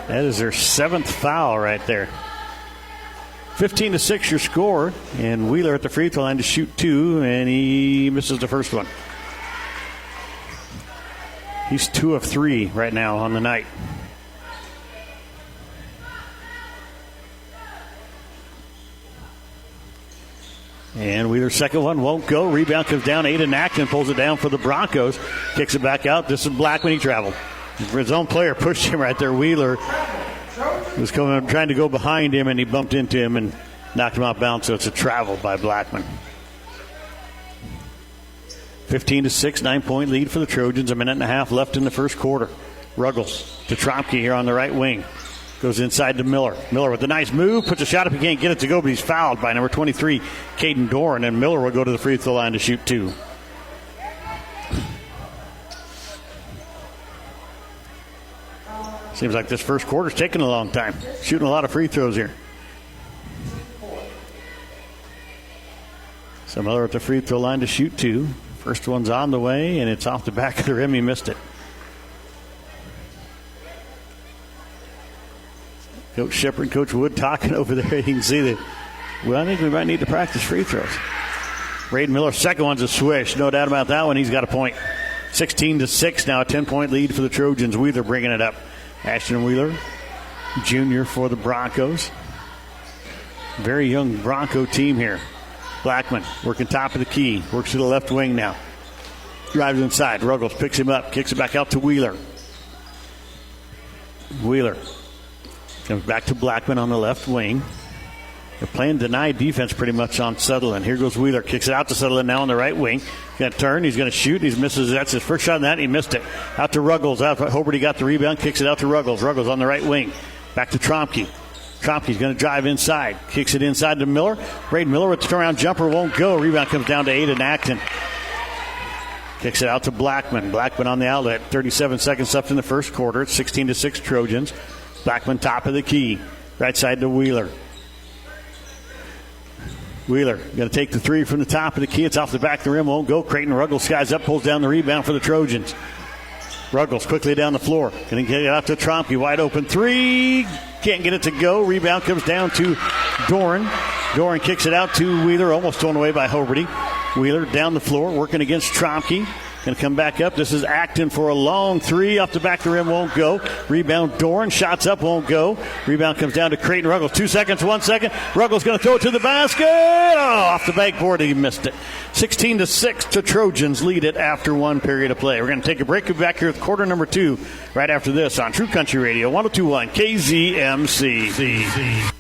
That is their seventh foul right there. 15-6 your score, and Wheeler at the free throw line to shoot two, and he misses the first one. He's 2 of 3 right now on the night. And Wheeler's second one won't go. Rebound comes down. Aiden Acton pulls it down for the Broncos. Kicks it back out. This is Blackman. He traveled. His own player pushed him right there. Wheeler was coming, trying to go behind him, and he bumped into him and knocked him out of bounds, so it's a travel by Blackman. 15-6, 9-point lead for the Trojans. A minute and a half left in the first quarter. Ruggles to Trompke here on the right wing. Goes inside to Miller. Miller with a nice move. Puts a shot up. He can't get it to go, but he's fouled by number 23, Caden Doran, and Miller will go to the free throw line to shoot two. Seems like this first quarter's taking a long time. Shooting a lot of free throws here. So Miller at the free throw line to shoot two. First one's on the way, and it's off the back of the rim. He missed it. Coach Shepard and Coach Wood talking over there. You can see that, well, I think we might need to practice free throws. Braden Miller, second one's a swish. No doubt about that one. He's got a point. 16-6 now, a 10-point lead for the Trojans. Wheeler bringing it up. Ashton Wheeler, junior for the Broncos. Very young Bronco team here. Blackman working top of the key. Works to the left wing now. Drives inside. Ruggles picks him up. Kicks it back out to Wheeler. Wheeler comes back to Blackman on the left wing. They're playing denied defense pretty much on Sutherland. Here goes Wheeler. Kicks it out to Sutherland now on the right wing. He's going to turn. He's going to shoot. He misses. That's his first shot on that. He missed it. Out to Ruggles. Hoberty got the rebound. Kicks it out to Ruggles. Ruggles on the right wing. Back to Trompke. Trompke's going to drive inside. Kicks it inside to Miller. Braden Miller with the turnaround jumper won't go. Rebound comes down to Aiden Acton. Kicks it out to Blackman. Blackman on the outlet. 37 seconds left in the first quarter. It's 16-6 Trojans. Blackman top of the key. Right side to Wheeler. Wheeler going to take the three from the top of the key. It's off the back of the rim. Won't go. Creighton Ruggles skies up, pulls down the rebound for the Trojans. Ruggles quickly down the floor. Going to get it out to Trompke. Wide open three. Can't get it to go. Rebound comes down to Doran. Doran kicks it out to Wheeler. Almost thrown away by Hoberty. Wheeler down the floor, working against Trompke. Going to come back up. This is Acton for a long three. Off the back of the rim, won't go. Rebound, Doran. Shots up, won't go. Rebound comes down to Creighton Ruggles. 2 seconds, 1 second. Ruggles going to throw it to the basket. Oh, off the backboard, he missed it. 16-6 to Trojans lead it after one period of play. We're going to take a break. We'll be back here with quarter number 2 right after this on True Country Radio, 102.1 KZMC.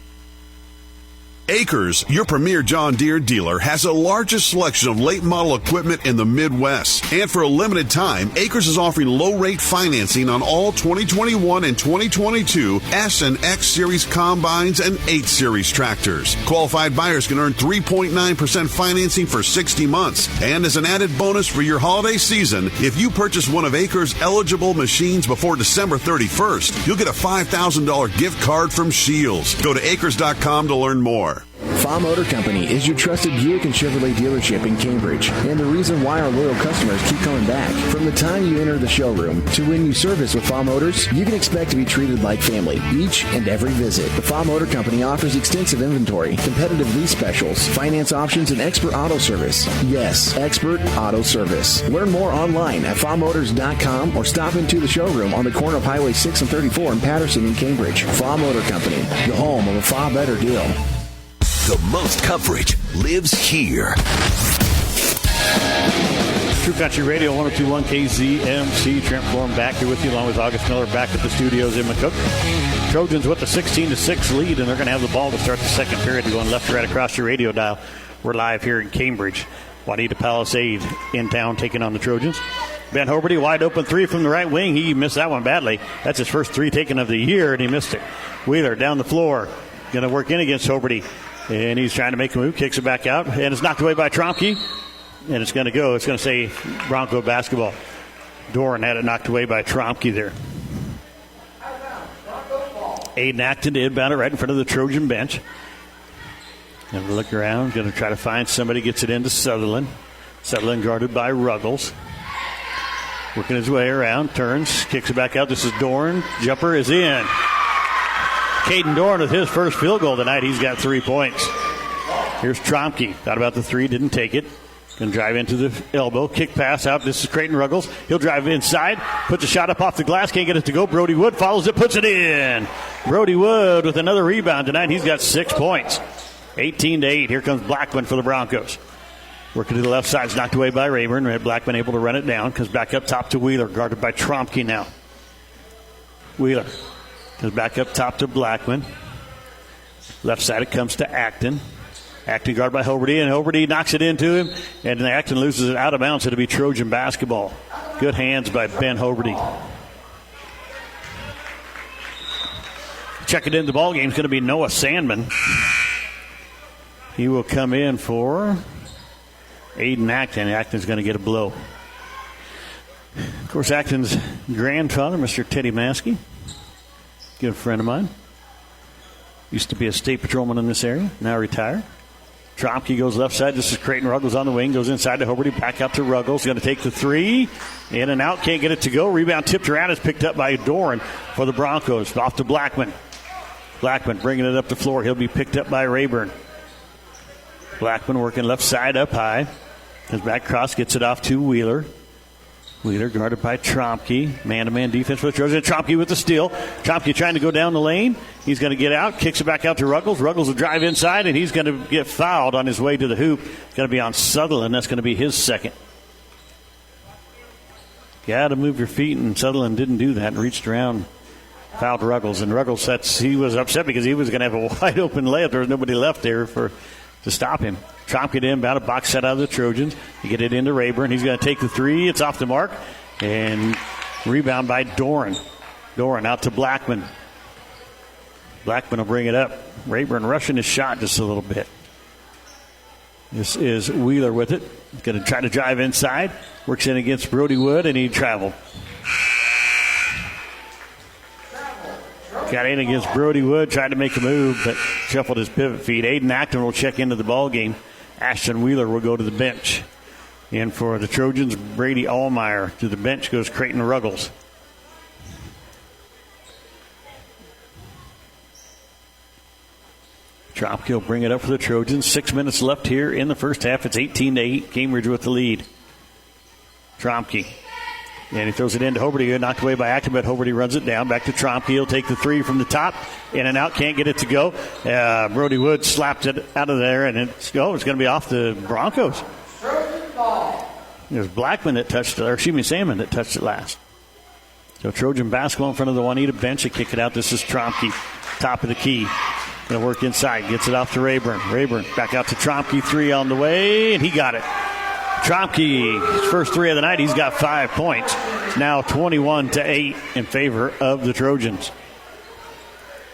Acres, your premier John Deere dealer, has the largest selection of late model equipment in the Midwest. And for a limited time, Acres is offering low rate financing on all 2021 and 2022 S and X Series combines and 8 Series tractors. Qualified buyers can earn 3.9% financing for 60 months. And as an added bonus for your holiday season, if you purchase one of Acres' eligible machines before December 31st, you'll get a $5,000 gift card from Shields. Go to acres.com to learn more. Fa Motor Company is your trusted Buick and Chevrolet dealership in Cambridge, and the reason why our loyal customers keep coming back. From the time you enter the showroom to when you service with Fa Motors, you can expect to be treated like family each and every visit. The Fa Motor Company offers extensive inventory, competitive lease specials, finance options, and expert auto service. Yes, expert auto service. Learn more online at famotors.com or stop into the showroom on the corner of Highway 6 and 34 in Patterson in Cambridge. Fa Motor Company, the home of a Fa Better deal. The most coverage lives here. True Country Radio, 102.1 KZMC. Trent Florham back here with you, along with August Miller back at the studios in McCook. Trojans with the 16-6 lead, and they're going to have the ball to start the second period, going left to right across your radio dial. We're live here in Cambridge. Wauneta Palisade in town taking on the Trojans. Ben Hoberty, wide open three from the right wing. He missed that one badly. That's his first three taken of the year, and he missed it. Wheeler down the floor. Going to work in against Hoberty. And he's trying to make a move, kicks it back out, and it's knocked away by Trompke. And it's going to go. It's going to say Bronco basketball. Doran had it knocked away by Trompke there. Aiden Acton to inbound it right in front of the Trojan bench. Going to look around, going to try to find somebody, gets it into Sutherland. Sutherland guarded by Ruggles. Working his way around, turns, kicks it back out. This is Doran. Jumper is in. Caden Doran with his first field goal tonight. He's got 3 points. Here's Trompke. Thought about the three, didn't take it. Going to drive into the elbow. Kick pass out. This is Creighton Ruggles. He'll drive inside. Puts a shot up off the glass. Can't get it to go. Brohdey Wood follows it. Puts it in. Brohdey Wood with another rebound tonight. He's got 6 points. 18-8. Here comes Blackman for the Broncos. Working to the left side. It's knocked away by Rayburn. Blackman able to run it down. Comes back up top to Wheeler. Guarded by Trompke now. Wheeler. Comes back up top to Blackman. Left side it comes to Acton. Acton guarded by Hoberty, and Hoberty knocks it into him, and Acton loses it out of bounds. It'll be Trojan basketball. Good hands by Ben Hoberty. Checking into the ball game is going to be Noah Sandman. He will come in for Aiden Acton. Acton's going to get a blow. Of course, Acton's grandfather, Mr. Teddy Maskey, good friend of mine. Used to be a state patrolman in this area, now retired. Trompke goes left side. This is Creighton Ruggles on the wing. Goes inside to Hoberty. Back out to Ruggles. Going to take the three. In and out. Can't get it to go. Rebound tipped around. Is picked up by Doran for the Broncos. Off to Blackman. Blackman bringing it up the floor. He'll be picked up by Rayburn. Blackman working left side up high. Comes back cross. Gets it off to Wheeler. Wheeler guarded by Trompke. Man-to-man defense for the Trojans. Trompke with the steal. Trompke trying to go down the lane. He's going to get out. Kicks it back out to Ruggles. Ruggles will drive inside, and he's going to get fouled on his way to the hoop. It's going to be on Sutherland. That's going to be his second. Got to move your feet, and Sutherland didn't do that and reached around, fouled Ruggles. And Ruggles, he was upset because he was going to have a wide-open layup. There was nobody left there to stop him. Trompke in, about a box set out of the Trojans. You get it into Rayburn. He's going to take the three. It's off the mark. And rebound by Doran. Doran out to Blackman. Blackman will bring it up. Rayburn rushing his shot just a little bit. This is Wheeler with it. Going to try to drive inside. Works in against Brohdey Wood, and he traveled. Got in against Brohdey Wood, tried to make a move, but shuffled his pivot feet. Aiden Acton will check into the ball game. Ashton Wheeler will go to the bench. And for the Trojans, Brady Ahlemeyer. To the bench goes Creighton Ruggles. Trompke will bring it up for the Trojans. 6 minutes left here in the first half. It's 18-8. Cambridge with the lead. Trompke. And he throws it into Hoberty. Knocked away by Acton, but Hoberty runs it down. Back to Trompke. He'll take the three from the top. In and out. Can't get it to go. Brohdey Wood slapped it out of there, and it's going to be off the Broncos. There's Blackman that touched it, Salmon that touched it last. So Trojan basketball in front of the Wauneta bench. They kick it out. This is Trompke. Top of the key. Going to work inside. Gets it off to Rayburn. Rayburn back out to Trompke. 3 on the way, and he got it. Trompke, his first 3 of the night, he's got 5 points. Now 21-8 in favor of the Trojans.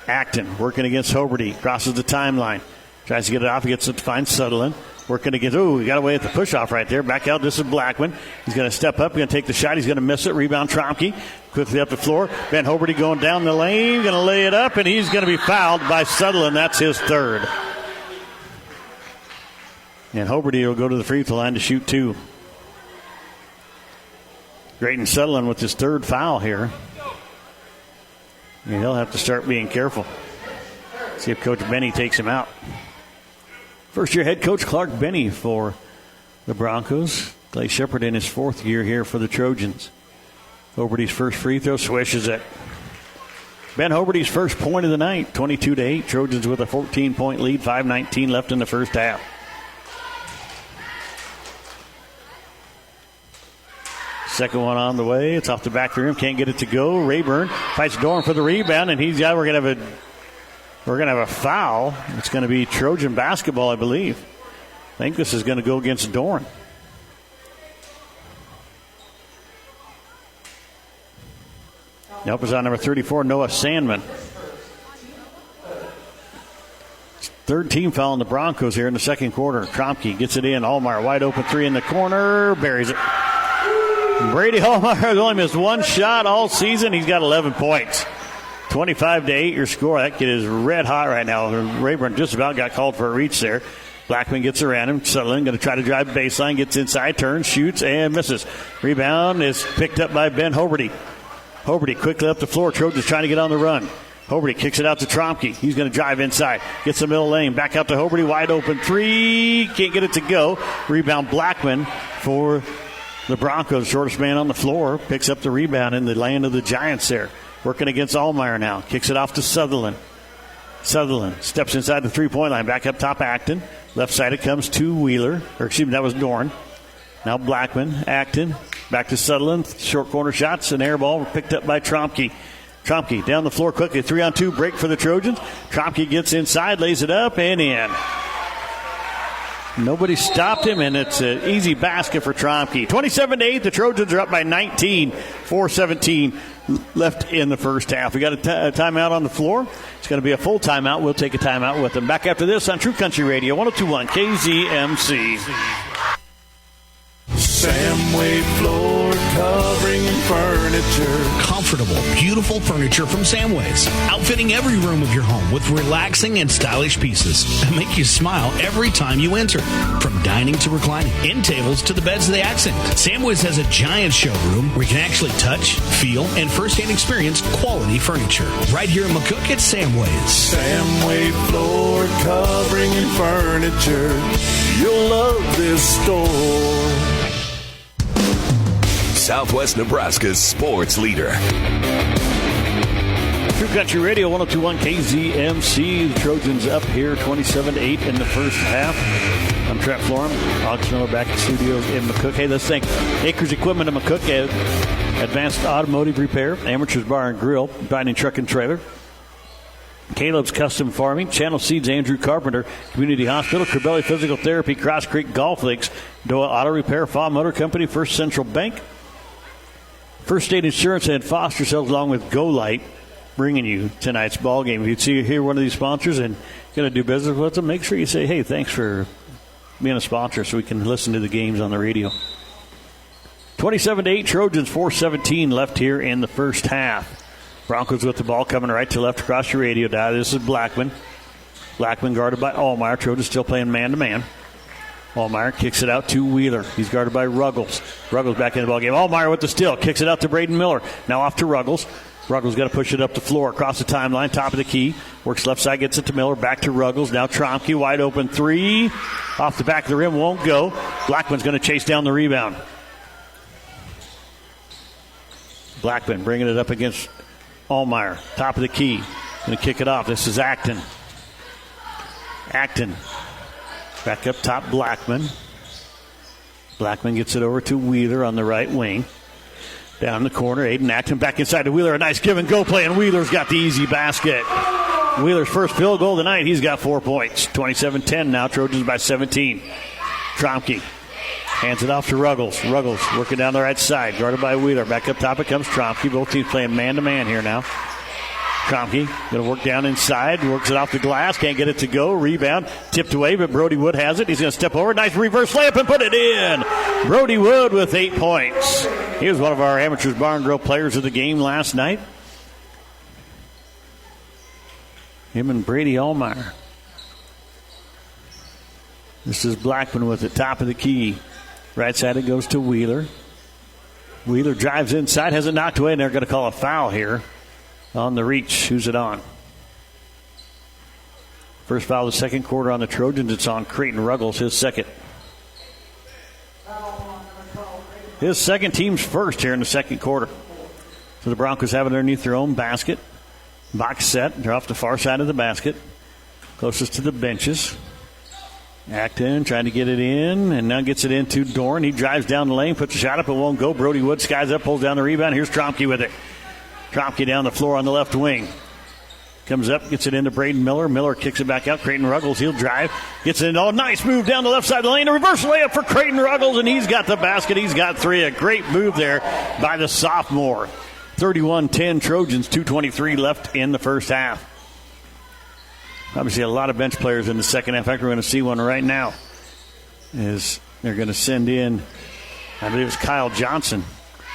Acton working against Hoberty. Crosses the timeline. Tries to get it off. He gets it to find Sutherland. Working against, he got away at the push-off right there. Back out, this is Blackman. He's going to step up, going to take the shot. He's going to miss it. Rebound, Trompke. Quickly up the floor. Ben Hoberty going down the lane, going to lay it up, and he's going to be fouled by Sutherland. That's his 3rd. And Hoberty will go to the free throw line to shoot 2. Drayton Sutherland with his 3rd foul here. And he'll have to start being careful. See if Coach Benny takes him out. First-year head coach Clark Benny for the Broncos. Clay Shepard in his 4th year here for the Trojans. Hoberty's first free throw, swishes it. Ben Hoberty's first point of the night, 22-8. Trojans with a 14-point lead, 5:19 left in the first half. Second one on the way. It's off the back of the rim. Can't get it to go. Rayburn fights Dorn for the rebound, and we're going to have a foul. It's going to be Trojan basketball, I believe. I think this is going to go against Dorn. Nope, it's on number 34, Noah Sandman. 3rd team foul on the Broncos here in the second quarter. Trompke gets it in. Ahlemeyer wide open 3 in the corner. Buries it. Brady Ahlemeyer has only missed 1 shot all season. He's got 11 points. 25-8 your score. That kid is red hot right now. Rayburn just about got called for a reach there. Blackman gets around him. Sutherland going to try to drive baseline. Gets inside, turns, shoots, and misses. Rebound is picked up by Ben Hoberty. Hoberty quickly up the floor. Trojans trying to get on the run. Hoberty kicks it out to Trompke. He's going to drive inside. Gets the middle lane. Back out to Hoberty. Wide open 3. Can't get it to go. Rebound Blackman for the Broncos. Shortest man on the floor. Picks up the rebound in the land of the Giants there. Working against Ahlemeyer now. Kicks it off to Sutherland. Sutherland steps inside the 3-point line. Back up top, Acton. Left side it comes to Wheeler. That was Dorn. Now Blackman. Acton. Back to Sutherland. Short corner shots. An air ball picked up by Trompke. Trompke down the floor quickly. 3-on-2 break for the Trojans. Trompke gets inside, lays it up, and in. Nobody stopped him, and it's an easy basket for Trompke. 27-8. The Trojans are up by 19. 4:17 left in the first half. We got a timeout on the floor. It's going to be a full timeout. We'll take a timeout with them. Back after this on True Country Radio, 102.1 KZMC. Samway Floor Covering and Furniture. Comfortable, beautiful furniture from Samways. Outfitting every room of your home with relaxing and stylish pieces that make you smile every time you enter. From dining to reclining, end tables to the beds they accent. Samways has a giant showroom where you can actually touch, feel, and firsthand experience quality furniture. Right here in McCook at Samways. Samway Floor Covering and Furniture. You'll love this store. Southwest Nebraska's sports leader. True Country Radio, 102.1 KZMC. The Trojans up here 27-8 in the first half. I'm Trent Florham. Alex Miller back in studios in McCook. Hey, let's thank Acres Equipment in McCook, Advanced Automotive Repair, Amateurs Bar and Grill, Binding Truck and Trailer, Caleb's Custom Farming, Channel Seeds, Andrew Carpenter, Community Hospital, Corbelli Physical Therapy, Cross Creek Golf Links, Doa Auto Repair, Faw Motor Company, First Central Bank, First State Insurance, and Foster Cells, along with Go Light, bringing you tonight's ball game. If you hear one of these sponsors and going to do business with them, make sure you say, hey, thanks for being a sponsor so we can listen to the games on the radio. 27-8, Trojans, 4:17 left here in the first half. Broncos with the ball coming right to left across your radio dial. This is Blackman. Blackman guarded by Ahlemeyer. Trojans still playing man-to-man. Ahlemeyer kicks it out to Wheeler. He's guarded by Ruggles. Ruggles back in the ball game. Ahlemeyer with the steal. Kicks it out to Braden Miller. Now off to Ruggles. Ruggles got to push it up the floor across the timeline. Top of the key. Works left side. Gets it to Miller. Back to Ruggles. Now Trompke. Wide open 3. Off the back of the rim. Won't go. Blackman's going to chase down the rebound. Blackman bringing it up against Ahlemeyer. Top of the key. Going to kick it off. This is Acton. Acton. Back up top, Blackman. Blackman gets it over to Wheeler on the right wing. Down in the corner, Aiden Acton back inside to Wheeler. A nice give and go play, and Wheeler's got the easy basket. Wheeler's first field goal tonight. He's got 4 points. 27-10 now. Trojans by 17. Trompke hands it off to Ruggles. Ruggles working down the right side. Guarded by Wheeler. Back up top it comes Trompke. Both teams playing man-to-man here now. Trompke going to work down inside. Works it off the glass. Can't get it to go. Rebound. Tipped away, but Brohdey Wood has it. He's going to step over. Nice reverse layup and put it in. Brohdey Wood with 8 points. He was one of our Amateurs Bar and Grill players of the game last night. Him and Brady Ahlemeyer. This is Blackman with it. Top of the key. Right side it goes to Wheeler. Wheeler drives inside. Has it knocked away, and they're going to call a foul here on the reach. Who's it on? First foul of the second quarter on the Trojans. It's on Creighton Ruggles, his second. His second, team's first here in the second quarter. So the Broncos have it underneath their own basket. Box set. They're off the far side of the basket. Closest to the benches. Acton trying to get it in, and now gets it into Dorn. He drives down the lane, puts a shot up, it won't go. Brohdey Wood skies up, pulls down the rebound. Here's Trompke with it. Trompke down the floor on the left wing. Comes up, gets it into Braden Miller. Miller kicks it back out. Creighton Ruggles, he'll drive. Gets it in. Oh, nice move down the left side of the lane. A reverse layup for Creighton Ruggles, and he's got the basket. He's got 3. A great move there by the sophomore. 31-10 Trojans, 2:23 left in the first half. Obviously a lot of bench players in the second half. In fact, we're going to see one right now as they're going to send in, I believe it's Kyle Johnson.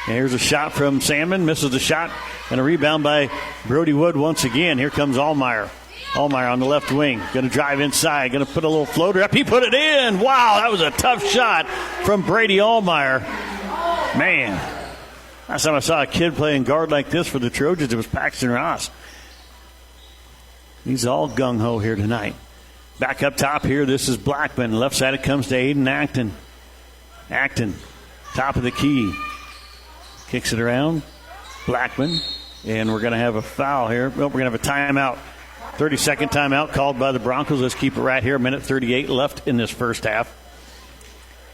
And here's a shot from Salmon. Misses the shot. And a rebound by Brohdey Wood once again. Here comes Ahlemeyer. Ahlemeyer on the left wing. Going to drive inside. Going to put a little floater up. He put it in. Wow, that was a tough shot from Brady Ahlemeyer. Man, last time I saw a kid playing guard like this for the Trojans, it was Paxton Ross. He's all gung-ho here tonight. Back up top here, this is Blackman. Left side it comes to Aiden Acton. Acton, top of the key. Kicks it around. Blackman. And we're going to have a foul here. Well, we're going to have a timeout. 30-second timeout called by the Broncos. Let's keep it right here. 1:38 left in this first half.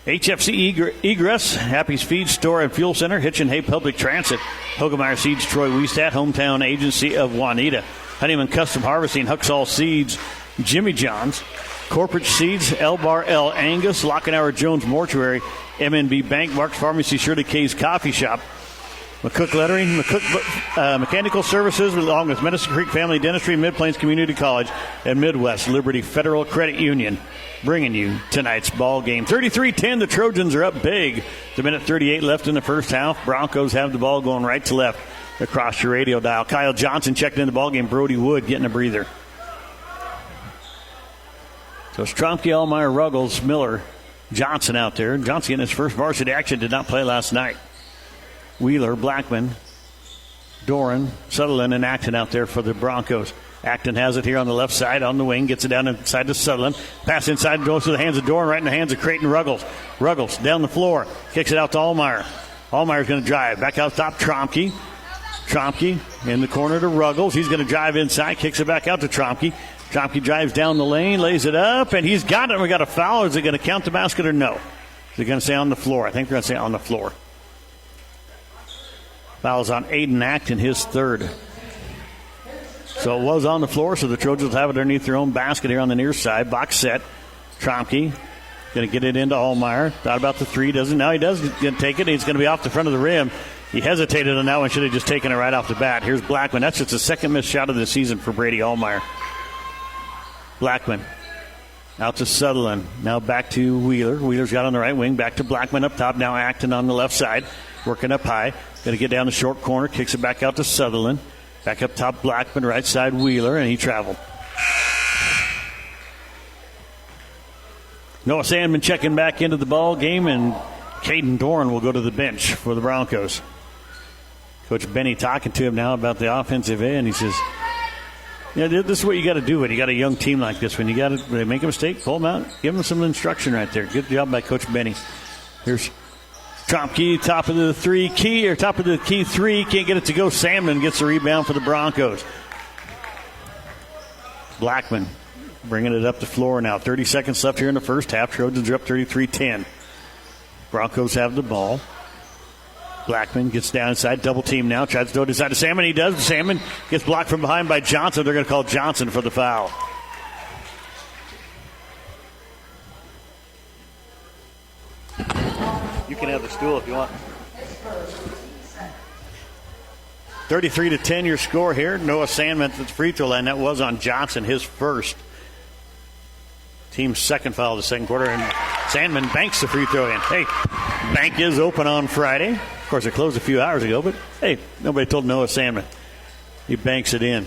HFC Egress, Happy's Feed Store and Fuel Center, Hitchin Hay Public Transit, Hogemeyer Seeds, Troy Wiestat, Hometown Agency of Wauneta, Honeyman Custom Harvesting, Huxall Seeds, Jimmy John's, Corporate Seeds, Elbar L. Angus, Lockenauer Jones Mortuary, MNB Bank, Mark's Pharmacy, Shirley K's Coffee Shop, McCook Lettering, Mechanical Services, along with Medicine Creek Family Dentistry, Mid-Plains Community College, and Midwest Liberty Federal Credit Union, bringing you tonight's ball game. 33-10, the Trojans are up big. The 1:38 left in the first half. Broncos have the ball going right to left across your radio dial. Kyle Johnson checked in the ball game. Brohdey Wood getting a breather. So it's Trompke, Ahlemeyer, Ruggles, Miller, Johnson out there. Johnson getting his first varsity action. Did not play last night. Wheeler, Blackman, Doran, Sutherland, and Acton out there for the Broncos. Acton has it here on the left side on the wing. Gets it down inside to Sutherland. Pass inside, goes to the hands of Doran, right in the hands of Creighton Ruggles. Ruggles down the floor. Kicks it out to Ahlemeyer. Ahlemeyer's going to drive. Back out top, Trompke. Trompke in the corner to Ruggles. He's going to drive inside. Kicks it back out to Trompke. Trompke drives down the lane, lays it up, and he's got it. We got a foul. Is it going to count the basket or no? Is it going to say on the floor? I think they're going to say on the floor. Foul's on Aiden Acton, his third. So it was on the floor, so the Trojans have it underneath their own basket here on the near side. Box set. Trompke going to get it into Ahlemeyer. Thought about the three. Doesn't. Now he does take it. He's going to be off the front of the rim. He hesitated on that one. Should have just taken it right off the bat. Here's Blackman. That's just the second missed shot of the season for Brady Ahlemeyer. Blackman out to Sutherland. Now back to Wheeler. Wheeler's got on the right wing. Back to Blackman up top. Now Acton on the left side. Working up high. Going to get down the short corner. Kicks it back out to Sutherland. Back up top, Blackman. Right side, Wheeler. And he traveled. Noah Sandman checking back into the ball game. And Caden Doran will go to the bench for the Broncos. Coach Benny talking to him now about the offensive end. He says, yeah, this is what you got to do when you got a young team like this. When you got to make a mistake, pull them out, give them some instruction right there. Good job by Coach Benny. Here's Trompke, top of the key three. Can't get it to go. Salmon gets the rebound for the Broncos. Blackman bringing it up the floor now. 30 seconds left here in the first half. Trojans are up 33-10. Broncos have the ball. Blackman gets down inside, double team now, tries to throw it inside to Salmon. He does. Salmon gets blocked from behind by Johnson. They're going to call Johnson for the foul. You can have the stool if you want. 33-10 your score here. Noah Sandman at the free throw line. That was on Johnson, his first. Team's second foul of the second quarter, and Sandman banks the free throw in. Hey, bank is open on Friday. Of course, it closed a few hours ago, but hey, nobody told Noah Sandman. He banks it in.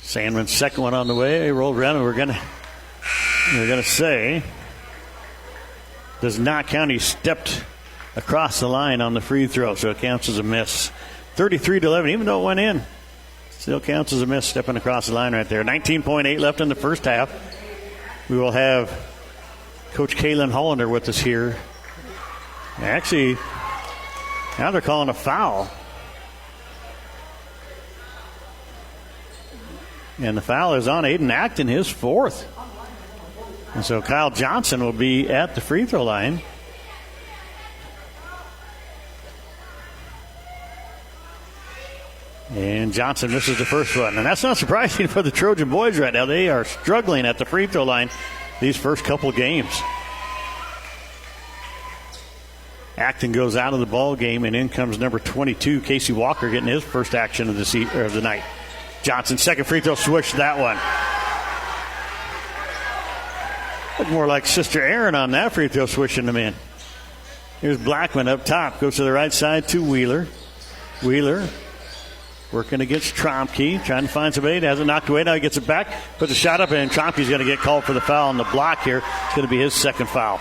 Sandman's second one on the way. He rolled around, and we're gonna say does not count. He stepped across the line on the free throw, so it counts as a miss. 33-11, even though it went in. Still counts as a miss, stepping across the line right there. 19.8 left in the first half. We will have Coach Kaylin Hollander with us here. Actually, now they're calling a foul. And the foul is on Aiden Acton, his fourth. And so Kyle Johnson will be at the free throw line. And Johnson misses the first one. And that's not surprising for the Trojan boys right now. They are struggling at the free throw line these first couple games. Acton goes out of the ball game, and in comes number 22, Casey Walker, getting his first action of the night. Johnson, second free throw, swished that one. Look more like Sister Aaron on that free throw, swishing them in. Here's Blackman up top, goes to the right side to Wheeler. Wheeler working against Trompke, trying to find somebody. Hasn't knocked away. Now he gets it back, puts a shot up, and Trompke's going to get called for the foul on the block here. It's going to be his second foul.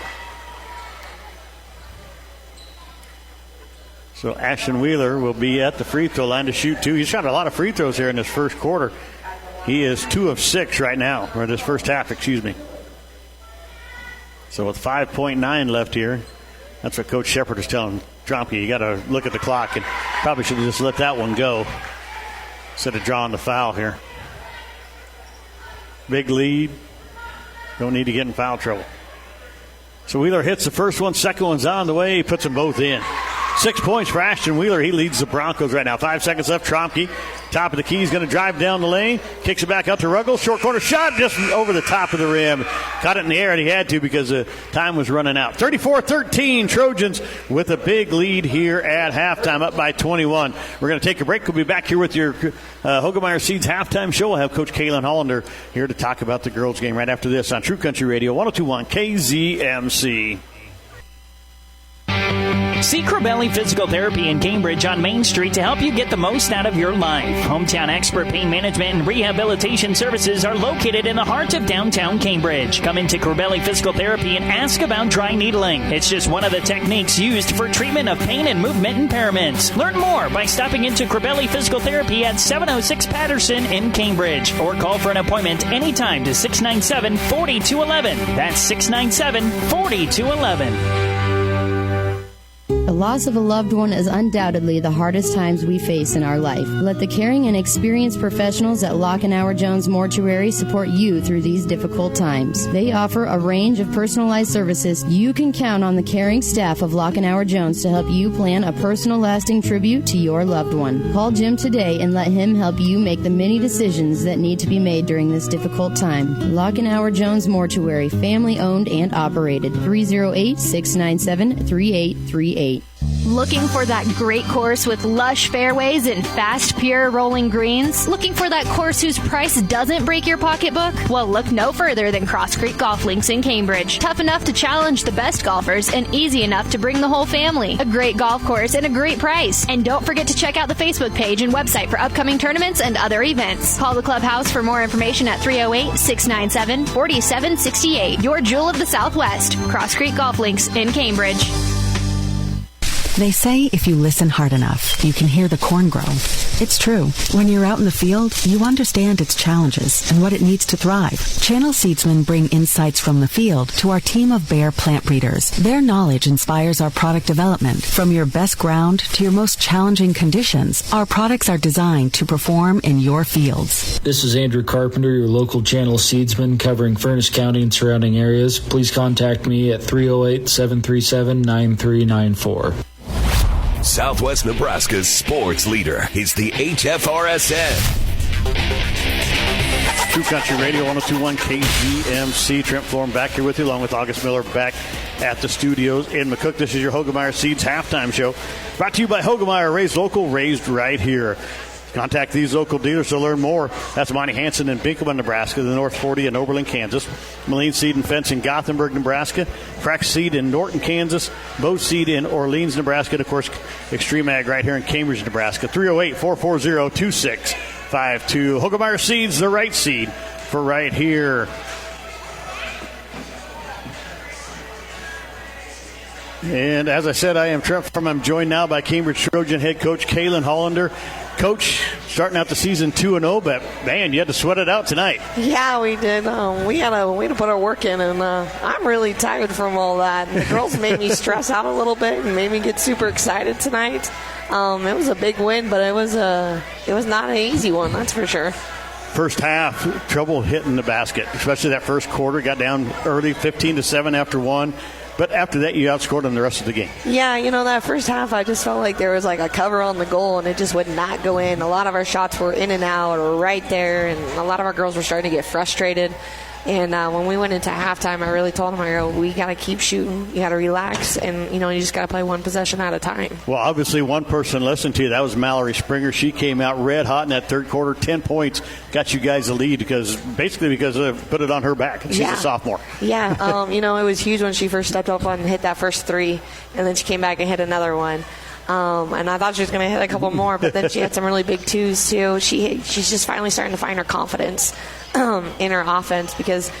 So Ashton Wheeler will be at the free throw line to shoot two. He's shot a lot of free throws here in this first quarter. He is 2 of 6 right now, or this first half, excuse me. So with 5.9 left here, that's what Coach Shepard is telling Trompke. You got to look at the clock, and probably should have just let that one go instead of drawing the foul here. Big lead. Don't need to get in foul trouble. So Wheeler hits the first one. Second one's on the way. He puts them both in. 6 points for Ashton Wheeler. He leads the Broncos right now. 5 seconds left. Trompke, top of the key, is going to drive down the lane. Kicks it back out to Ruggles. Short corner shot just over the top of the rim. Caught it in the air, and he had to because the time was running out. 34-13, Trojans with a big lead here at halftime, up by 21. We're going to take a break. We'll be back here with your Hogemeyer Seeds halftime show. We'll have Coach Kaylin Hollander here to talk about the girls' game right after this on True Country Radio 102.1 KZMC. See Corbelli Physical Therapy in Cambridge on Main Street to help you get the most out of your life. Hometown expert pain management and rehabilitation services are located in the heart of downtown Cambridge. Come into Corbelli Physical Therapy and ask about dry needling. It's just one of the techniques used for treatment of pain and movement impairments. Learn more by stopping into Corbelli Physical Therapy at 706 Patterson in Cambridge, or call for an appointment anytime to 697-4211. That's 697-4211. The loss of a loved one is undoubtedly the hardest times we face in our life. Let the caring and experienced professionals at Lockenauer Jones Mortuary support you through these difficult times. They offer a range of personalized services. You can count on the caring staff of Lockenauer Jones to help you plan a personal, lasting tribute to your loved one. Call Jim today and let him help you make the many decisions that need to be made during this difficult time. Lockenauer Jones Mortuary, family owned and operated. 308-697-3838. Looking for that great course with lush fairways and fast, pure rolling greens? Looking for that course whose price doesn't break your pocketbook? Well, look no further than Cross Creek Golf Links in Cambridge. Tough enough to challenge the best golfers and easy enough to bring the whole family. A great golf course and a great price. And don't forget to check out the Facebook page and website for upcoming tournaments and other events. Call the clubhouse for more information at 308-697-4768. Your jewel of the Southwest, Cross Creek Golf Links in Cambridge. They say if you listen hard enough, you can hear the corn grow. It's true. When you're out in the field, you understand its challenges and what it needs to thrive. Channel Seedsmen bring insights from the field to our team of Bayer plant breeders. Their knowledge inspires our product development. From your best ground to your most challenging conditions, our products are designed to perform in your fields. This is Andrew Carpenter, your local Channel Seedsman covering Furnace County and surrounding areas. Please contact me at 308-737-9394. Southwest Nebraska's sports leader is the HFRSN. True Country Radio, 102.1 KZMC. Trent Florham back here with you, along with August Miller back at the studios in McCook. This is your Hoegemeyer Seeds halftime show, brought to you by Hoegemeyer, raised local, raised right here. Contact these local dealers to learn more. That's Monty Hansen in Binkelman, Nebraska, the North 40 in Oberlin, Kansas. Moline Seed and Fence in Gothenburg, Nebraska. Crack Seed in Norton, Kansas. Bow Seed in Orleans, Nebraska. And, of course, Extreme Ag right here in Cambridge, Nebraska. 308-440-2652. Hoegemeyer Seeds, the right seed for right here. And as I said, I am Trent Florham. I'm joined now by Cambridge Trojan head coach Kaylin Hollander. Coach, starting out the season 2-0, but man, you had to sweat it out tonight. Yeah, we did. We had to put our work in, and I'm really tired from all that. And the girls made me stress out a little bit and made me get super excited tonight. It was a big win, but it was not an easy one, that's for sure. First half, trouble hitting the basket, especially that first quarter. Got down early, 15-7 after one. But after that, you outscored them the rest of the game. Yeah, that first half, I just felt like there was like a cover on the goal, and it just would not go in. A lot of our shots were in and out or right there, and a lot of our girls were starting to get frustrated. And when we went into halftime, I really told them, we got to keep shooting. You got to relax, and, you just got to play one possession at a time. Well, obviously, one person listened to you. That was Mallory Springer. She came out red hot in that third quarter. 10 points got you guys the lead because put it on her back. She's a sophomore. Yeah, it was huge when she first stepped up and hit that first three, and then she came back and hit another one. And I thought she was going to hit a couple more, but then she had some really big twos, too. She's just finally starting to find her confidence in her offense because,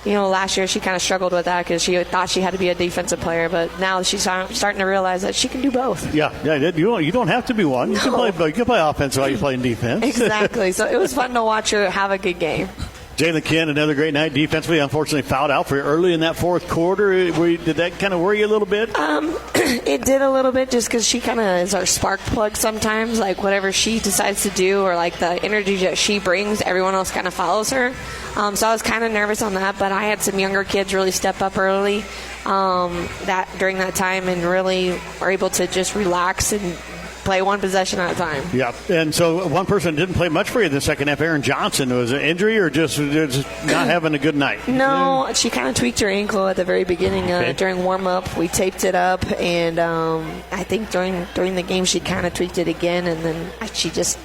last year she kind of struggled with that because she thought she had to be a defensive player, but now she's starting to realize that she can do both. Yeah, you don't have to be one. You can play offense while you're playing defense. Exactly. So it was fun to watch her have a good game. Jalen Kent, another great night defensively. Unfortunately, fouled out for you early in that fourth quarter. Did that kind of worry you a little bit? It did a little bit just because she kind of is our spark plug sometimes. Like, whatever she decides to do or, like, the energy that she brings, everyone else kind of follows her. So I was kind of nervous on that, but I had some younger kids really step up early during that time and really were able to just relax and play one possession at a time. Yeah, and so one person didn't play much for you in the second half. Aaron Johnson, was it an injury or just not having a good night? No, she kind of tweaked her ankle at the very beginning during warm-up. We taped it up, and I think during the game she kind of tweaked it again, and then she just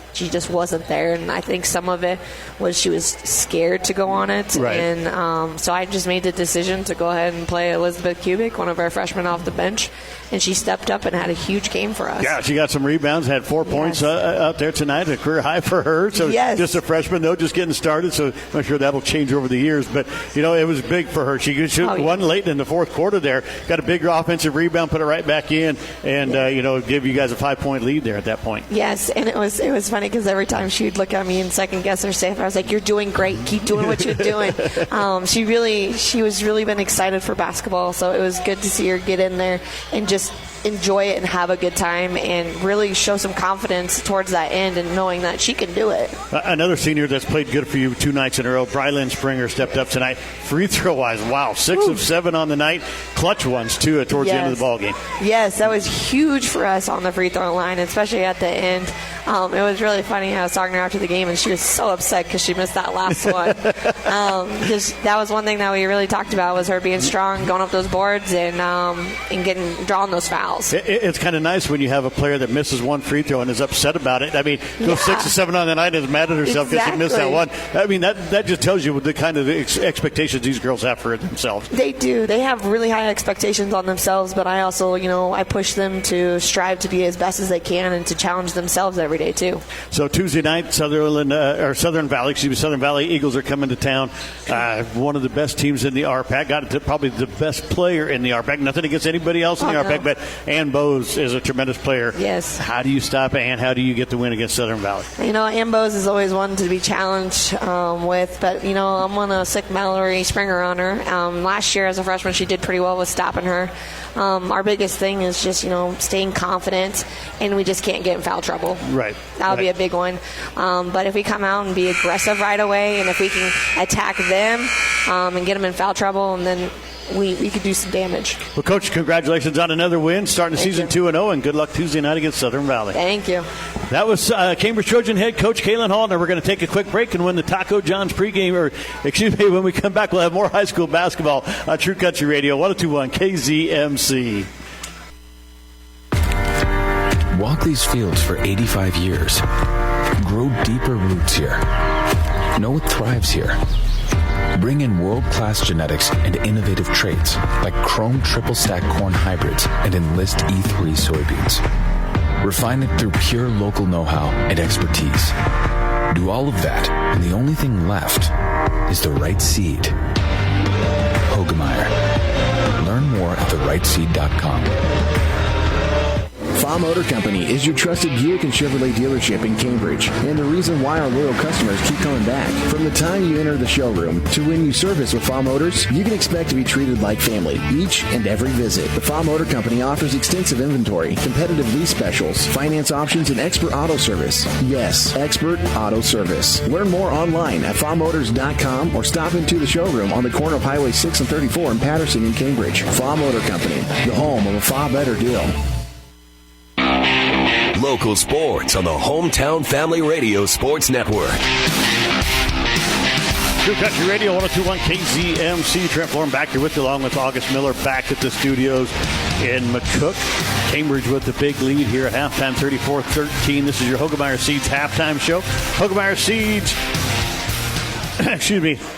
wasn't there. And I think some of it was she was scared to go on it. Right. And so I just made the decision to go ahead and play Elizabeth Kubik, one of our freshmen off the bench, and she stepped up and had a huge game for us. Yeah, she got some rebounds, had 4 points out there tonight, a career high for her. So just a freshman, though, just getting started. So I'm sure that'll change over the years. But, it was big for her. She could shoot one late in the fourth quarter there, got a big offensive rebound, put it right back in, and, give you guys a 5-point lead there at that point. Yes, and it was funny because every time she would look at me and second guess her safe, I was like, "You're doing great. Keep doing what you're doing." She was really been excited for basketball, so it was good to see her get in there and just enjoy it and have a good time and really show some confidence towards that end and knowing that she can do it. Another senior that's played good for you 2 nights in a row, Brylan Springer, stepped up tonight. Free throw wise, wow, 6 of 7 on the night. Clutch ones too towards the end of the ball game. Yes, that was huge for us on the free throw line, especially at the end. It was really funny. I was talking to her after the game, and she was so upset because she missed that last one. Because that was one thing that we really talked about was her being strong, going up those boards, and drawing those fouls. It's kind of nice when you have a player that misses one free throw and is upset about it. I mean, goes 6 or 7 on the night and is mad at herself because she missed that one. I mean, that just tells you the kind of expectations these girls have for themselves. They do. They have really high expectations on themselves, but I also, I push them to strive to be as best as they can and to challenge themselves every day too. So Tuesday night, Southern Valley Eagles are coming to town. One of the best teams in the RPAC, probably the best player in the RPAC. Nothing against anybody else in the RPAC, but Ann Bowes is a tremendous player. Yes. How do you stop Ann? How do you get the win against Southern Valley? Ann Bowes is always one to be challenged with, but I'm going to stick Mallory Springer on her. Last year as a freshman, she did pretty well with stopping her. Our biggest thing is just staying confident, and we just can't get in foul trouble. Right. That'll be a big one. But if we come out and be aggressive right away, and if we can attack them and get them in foul trouble, and then we could do some damage. Well, Coach, congratulations on another win, starting the season 2-0, and good luck Tuesday night against Southern Valley. Thank you. That was Cambridge Trojan head coach Kaylin Hall. Now we're going to take a quick break and win the Taco John's pregame. When we come back, we'll have more high school basketball on True Country Radio, 102.1 KZMC. Walk these fields for 85 years. Grow deeper roots here. Know what thrives here. Bring in world-class genetics and innovative traits like Chrome Triple Stack corn hybrids and Enlist E3 soybeans. Refine it through pure local know-how and expertise. Do all of that, and the only thing left is the right seed. Hogemeyer. Learn more at therightseed.com. Fa Motor Company is your trusted Buick and Chevrolet dealership in Cambridge, and the reason why our loyal customers keep coming back. From the time you enter the showroom to when you service with Fa Motors, you can expect to be treated like family each and every visit. The Fa Motor Company offers extensive inventory, competitive lease specials, finance options, and expert auto service. Yes, expert auto service. Learn more online at famotors.com or stop into the showroom on the corner of Highway 6 and 34 in Patterson in Cambridge. Fa Motor Company, the home of a far better deal. Local sports on the Hometown Family Radio Sports Network. True Country Radio, 102.1 KZMC. Trent Florham back here with you, along with August Miller, back at the studios in McCook. Cambridge with the big lead here at halftime, 34-13. This is your Hogemeyer Seeds halftime show. Hogemeyer Seeds,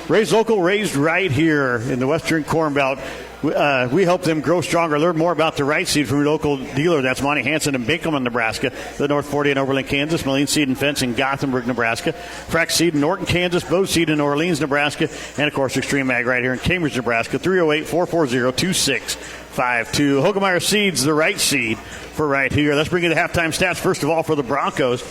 raised local, raised right here in the Western Corn Belt. We help them grow stronger. Learn more about the right seed from your local dealer. That's Monty Hansen in Binkelman, Nebraska. The North 40 in Oberlin, Kansas. Moline Seed and Fence in Gothenburg, Nebraska. Frax Seed in Norton, Kansas. Bose Seed in Orleans, Nebraska. And, of course, Extreme Ag right here in Cambridge, Nebraska. 308-440-2652. Hogemeyer Seeds, the right seed for right here. Let's bring you the halftime stats. First of all, for the Broncos.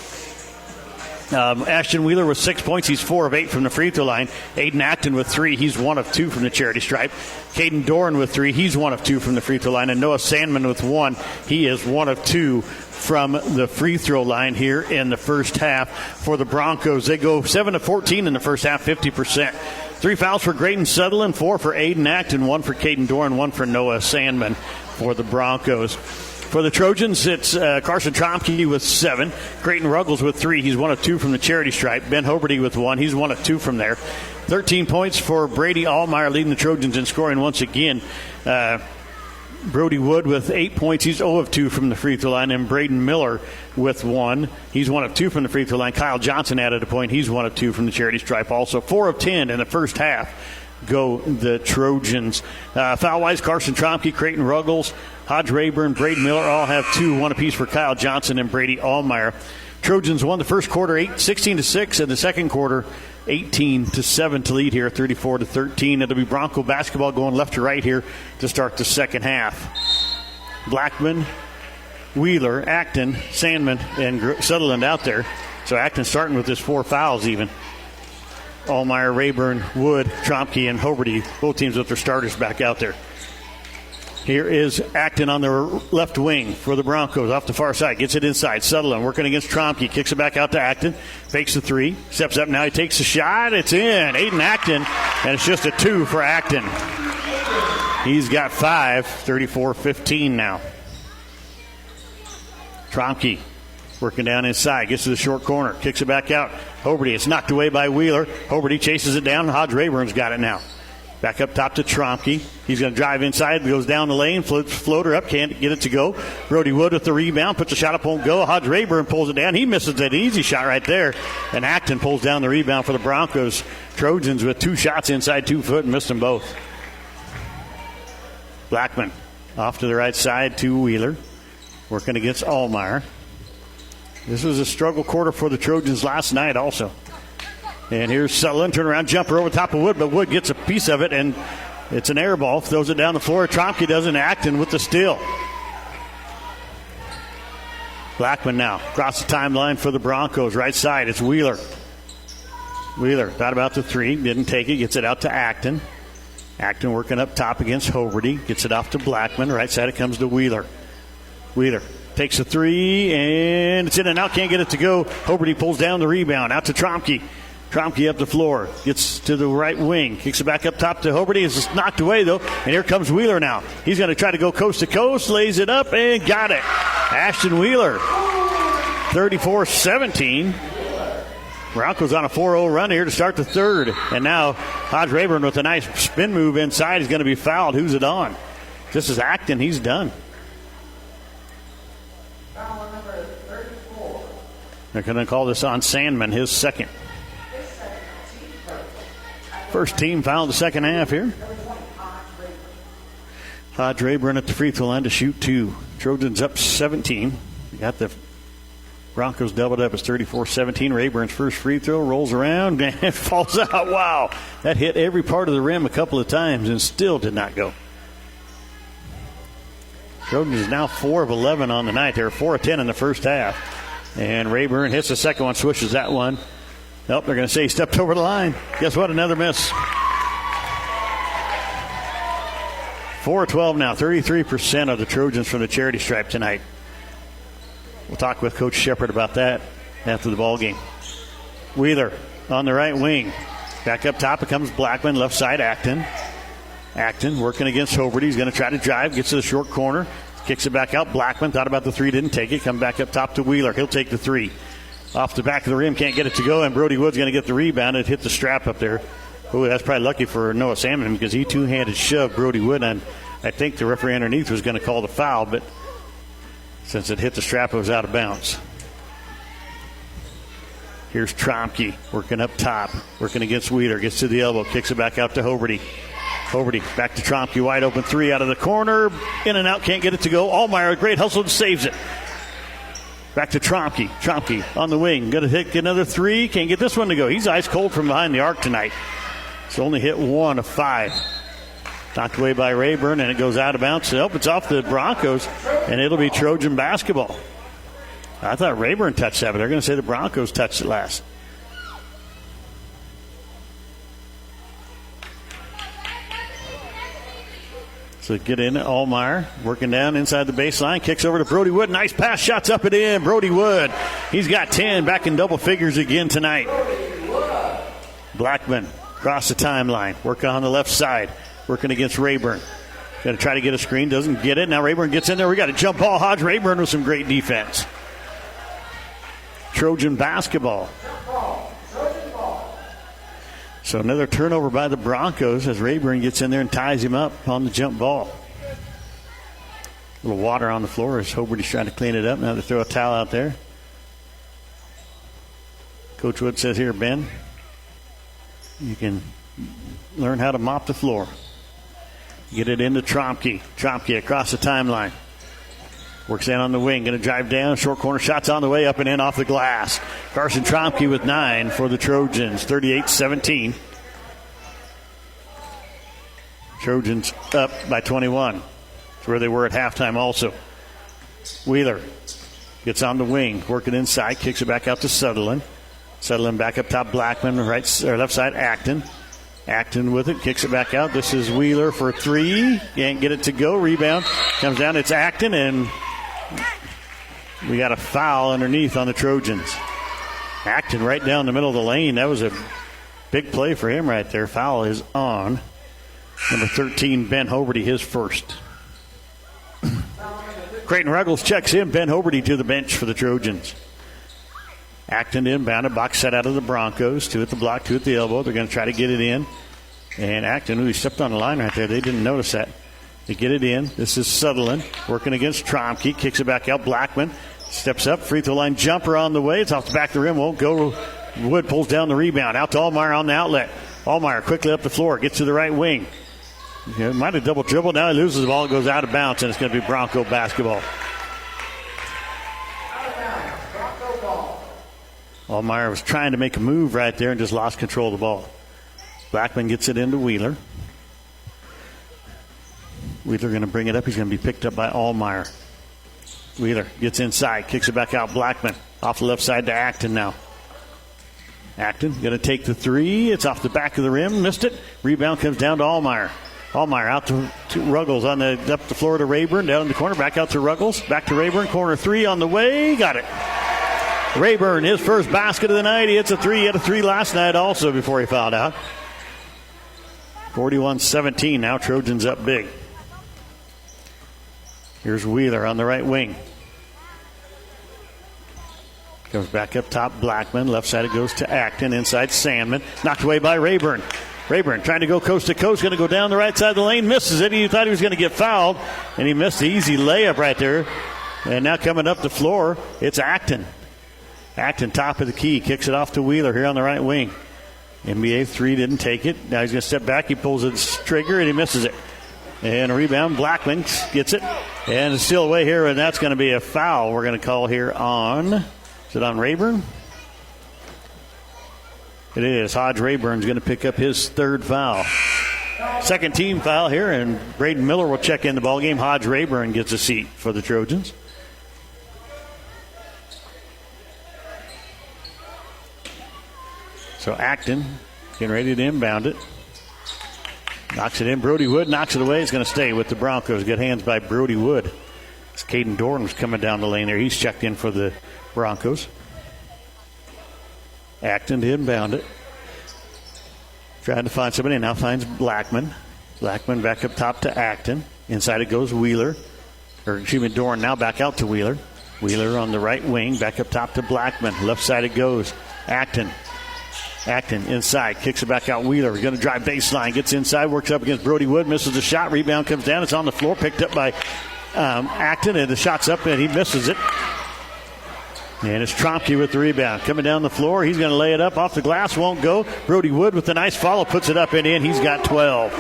Ashton Wheeler with 6 points. He's 4 of 8 from the free throw line. Aiden Acton with 3. He's 1 of 2 from the charity stripe. Caden Doran with 3. He's 1 of 2 from the free throw line. And Noah Sandman with 1. He is 1 of 2 from the free throw line here in the first half for the Broncos. They go 7 of 14 in the first half, 50%. 3 fouls for Graydon Sutherland, 4 for Aiden Acton, 1 for Caden Doran, 1 for Noah Sandman for the Broncos. For the Trojans, it's Carson Trompke with 7. Creighton Ruggles with 3. He's 1 of 2 from the charity stripe. Ben Hoberty with 1. He's 1 of 2 from there. 13 points for Brady Ahlemeyer, leading the Trojans in scoring once again. Brohdey Wood with 8 points. He's 0 of 2 from the free throw line. And Braden Miller with 1. He's 1 of 2 from the free throw line. Kyle Johnson added a point. He's 1 of 2 from the charity stripe also. 4 of 10 in the first half go the Trojans. Foul-wise, Carson Trompke, Creighton Ruggles, Hodge Rayburn, Braden Miller all have 2, 1 apiece for Kyle Johnson and Brady Ahlemeyer. Trojans won the first quarter 16-6, and the second quarter 18-7 to lead here, 34-13. It'll be Bronco basketball going left to right here to start the second half. Blackman, Wheeler, Acton, Sandman, and Sutherland out there. So Acton starting with his 4 fouls even. Ahlemeyer, Rayburn, Wood, Trompke, and Hoberty, both teams with their starters back out there. Here is Acton on the left wing for the Broncos off the far side. Gets it inside. Sutherland working against Trompke. Kicks it back out to Acton. Fakes the 3. Steps up now. He takes a shot. It's in. Aiden Acton. And it's just a 2 for Acton. He's got 5. 34-15 now. Trompke working down inside. Gets to the short corner. Kicks it back out. Hoberty. It's knocked away by Wheeler. Hoberty chases it down. Hodge Rayburn's got it now. Back up top to Trompke. He's going to drive inside, goes down the lane, floater up, can't get it to go. Brohdey Wood with the rebound, puts a shot up, won't go. Hodge Rayburn pulls it down. He misses an easy shot right there. And Acton pulls down the rebound for the Broncos. Trojans with 2 shots inside 2 foot and missed them both. Blackman off to the right side to Wheeler. Working against Ahlemeyer. This was a struggle quarter for the Trojans last night also. And here's Sutherland, turnaround jumper over top of Wood, but Wood gets a piece of it, and it's an air ball. Throws it down the floor. Trompke doesn't act in with the steal. Blackman now across the timeline for the Broncos. Right side, it's Wheeler. Wheeler thought about the three, didn't take it, gets it out to Acton. Acton working up top against Hoverty, gets it off to Blackman. Right side, it comes to Wheeler. Wheeler takes a three, and it's in and out, can't get it to go. Hoverty pulls down the rebound, out to Trompke. Trompke up the floor, gets to the right wing, kicks it back up top to Hoverty. It's knocked away, though, and here comes Wheeler now. He's going to try to go coast to coast, lays it up, and got it. Ashton Wheeler, 34-17. Broncos on a 4-0 run here to start the third. And now Hodge Rayburn with a nice spin move inside is going to be fouled. Who's it on? This is Acton. He's done. They're going to call this on Sandman, his second. First team foul the second half here. Hodge Rayburn at the free throw line to shoot two. Trojans up 17. Got the Broncos doubled up. It's 34-17. Rayburn's first free throw rolls around and falls out. Wow. That hit every part of the rim a couple of times and still did not go. Trojans is now 4 of 11 on the night. They were 4 of 10 in the first half. And Rayburn hits the second one, swishes that one. Nope, they're going to say he stepped over the line. Guess what? Another miss. 4 of 12 now. 33% of the Trojans from the charity stripe tonight. We'll talk with Coach Shepard about that after the ball game. Wheeler on the right wing. Back up top, it comes Blackman. Left side, Acton. Acton working against Hoverty. He's going to try to drive. Gets to the short corner. Kicks it back out. Blackman thought about the three, didn't take it. Come back up top to Wheeler. He'll take the three. Off the back of the rim, can't get it to go, and Brohdey Wood's going to get the rebound. It hit the strap up there. Oh, that's probably lucky for Noah Salmon because he two-handed shoved Brohdey Wood, and I think the referee underneath was going to call the foul, but since it hit the strap, it was out of bounds. Here's Trompke working up top, working against Wheeler. Gets to the elbow, kicks it back out to Hoverty. Hoverty back to Trompke, wide open three out of the corner. In and out, can't get it to go. Ahlemeyer, great hustle, saves it. Back to Trompke. Trompke on the wing. Going to hit another three. Can't get this one to go. He's ice cold from behind the arc tonight. It's only hit 1 of 5. Knocked away by Rayburn, and it goes out of bounds. Nope, it's off the Broncos, and it'll be Trojan basketball. I thought Rayburn touched that, but they're going to say the Broncos touched it last. So get in, Ahlemeyer working down inside the baseline, kicks over to Brohdey Wood. Nice pass, shots up and in. Brohdey Wood, he's got 10, back in double figures again tonight. Blackman across the timeline, working on the left side, working against Rayburn. Going to try to get a screen, doesn't get it. Now Rayburn gets in there. We got a jump ball. Hodge Rayburn with some great defense. Trojan basketball. So another turnover by the Broncos as Rayburn gets in there and ties him up on the jump ball. A little water on the floor as Hoverty's trying to clean it up. Now they throw a towel out there. Coach Wood says here, Ben, you can learn how to mop the floor. Get it into Trompke. Trompke across the timeline. Works in on the wing. Going to drive down. Short corner shots on the way. Up and in off the glass. Carson Trompke with 9 for the Trojans. 38-17. Trojans up by 21. That's where they were at halftime also. Wheeler gets on the wing. Working inside. Kicks it back out to Sutherland. Sutherland back up top. Blackman. Right or left side. Acton. Acton with it, kicks it back out. This is Wheeler for 3. Can't get it to go. Rebound comes down. It's Acton, and we got a foul underneath on the Trojans. Acton right down the middle of the lane. That was a big play for him right there. Foul is on. Number 13, Ben Hoverty, his first. Creighton Ruggles checks in. Ben Hoverty to the bench for the Trojans. Acton inbounded, box set out of the Broncos. 2 at the block, 2 at the elbow. They're going to try to get it in. And Acton, he stepped on the line right there. They didn't notice that. They get it in. This is Sutherland working against Trompke. Kicks it back out. Blackman steps up. Free throw line jumper on the way. It's off the back of the rim. Won't go. Wood pulls down the rebound. Out to Ahlemeyer on the outlet. Ahlemeyer quickly up the floor. Gets to the right wing. Might have double dribbled. Now he loses the ball. It goes out of bounds, and it's going to be Bronco basketball. Ahlemeyer was trying to make a move right there and just lost control of the ball. Blackman gets it into Wheeler. Wheeler going to bring it up. He's going to be picked up by Ahlemeyer. Wheeler gets inside, kicks it back out. Blackman off the left side to Acton now. Acton going to take the three. It's off the back of the rim. Missed it. Rebound comes down to Ahlemeyer. Ahlemeyer out to Ruggles up the floor to Rayburn. Down in the corner. Back out to Ruggles. Back to Rayburn. Corner three on the way. Got it. Rayburn, his first basket of the night. He hits a three. He had a three last night also before he fouled out. 41-17 now. Trojans up big. Here's Wheeler on the right wing. Comes back up top, Blackman. Left side it goes to Acton. Inside Sandman. Knocked away by Rayburn. Rayburn trying to go coast to coast. Going to go down the right side of the lane. Misses it. He thought he was going to get fouled. And he missed the easy layup right there. And now coming up the floor, it's Acton. Acton top of the key. Kicks it off to Wheeler here on the right wing. NBA three didn't take it. Now he's going to step back. He pulls his trigger and he misses it. And a rebound. Blackman gets it. And it's still away here. And that's going to be a foul we're going to call here on... Is it on Rayburn? It is. Hodge Rayburn's going to pick up his third foul. Second team foul here, and Braden Miller will check in the ballgame. Hodge Rayburn gets a seat for the Trojans. So Acton getting ready to inbound it. Knocks it in. Brohdey Wood knocks it away. It's going to stay with the Broncos. Good hands by Brohdey Wood. As Caden Dorn was coming down the lane there. He's checked in for the Broncos. Acton to inbound it. Trying to find somebody. Now finds Blackman. Blackman back up top to Acton. Inside it goes Wheeler. Dorn now back out to Wheeler. Wheeler on the right wing. Back up top to Blackman. Left side it goes. Acton inside. Kicks it back out. Wheeler going to drive baseline. Gets inside. Works up against Brohdey Wood. Misses the shot. Rebound comes down. It's on the floor. Picked up by Acton. And the shot's up and he misses it. And it's Trompke with the rebound. Coming down the floor. He's going to lay it up. Off the glass. Won't go. Brohdey Wood with a nice follow. Puts it up and in. He's got 12.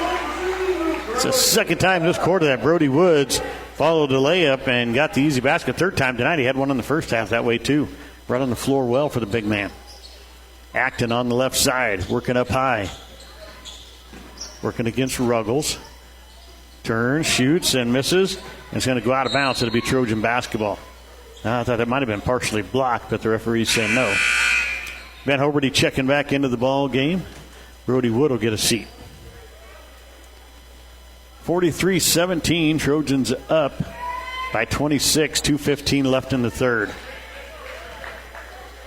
It's the second time this quarter that Brohdey Woods followed the layup and got the easy basket. Third time tonight. He had one in the first half that way too. Right on the floor well for the big man. Acton on the left side. Working up high. Working against Ruggles. Turns, shoots, and misses. And it's going to go out of bounds. It'll be Trojan basketball. I thought that might have been partially blocked, but the referees say no. Ben Hoberty checking back into the ball game. Brohdey Wood will get a seat. 43-17, Trojans up by 26, 2:15 left in the third.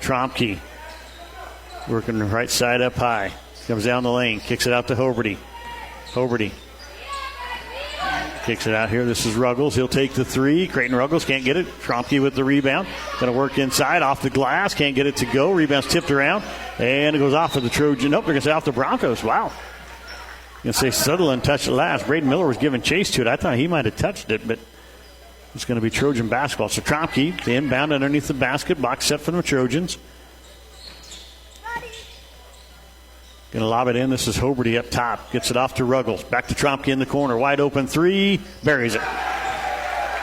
Trompke working the right side up high. Comes down the lane, kicks it out to Hoberty. Hoberty kicks it out here. This is Ruggles. He'll take the three. Creighton Ruggles can't get it. Trompke with the rebound. Going to work inside. Off the glass. Can't get it to go. Rebound's tipped around. And it goes off of the Trojan. Nope, they're going to say off the Broncos. Wow. Going to say Sutherland touched it last. Braden Miller was giving chase to it. I thought he might have touched it, but it's going to be Trojan basketball. So Trompke, the inbound underneath the basket. Box set for the Trojans. Going to lob it in. This is Hoberty up top. Gets it off to Ruggles. Back to Trompke in the corner. Wide open three. Buries it.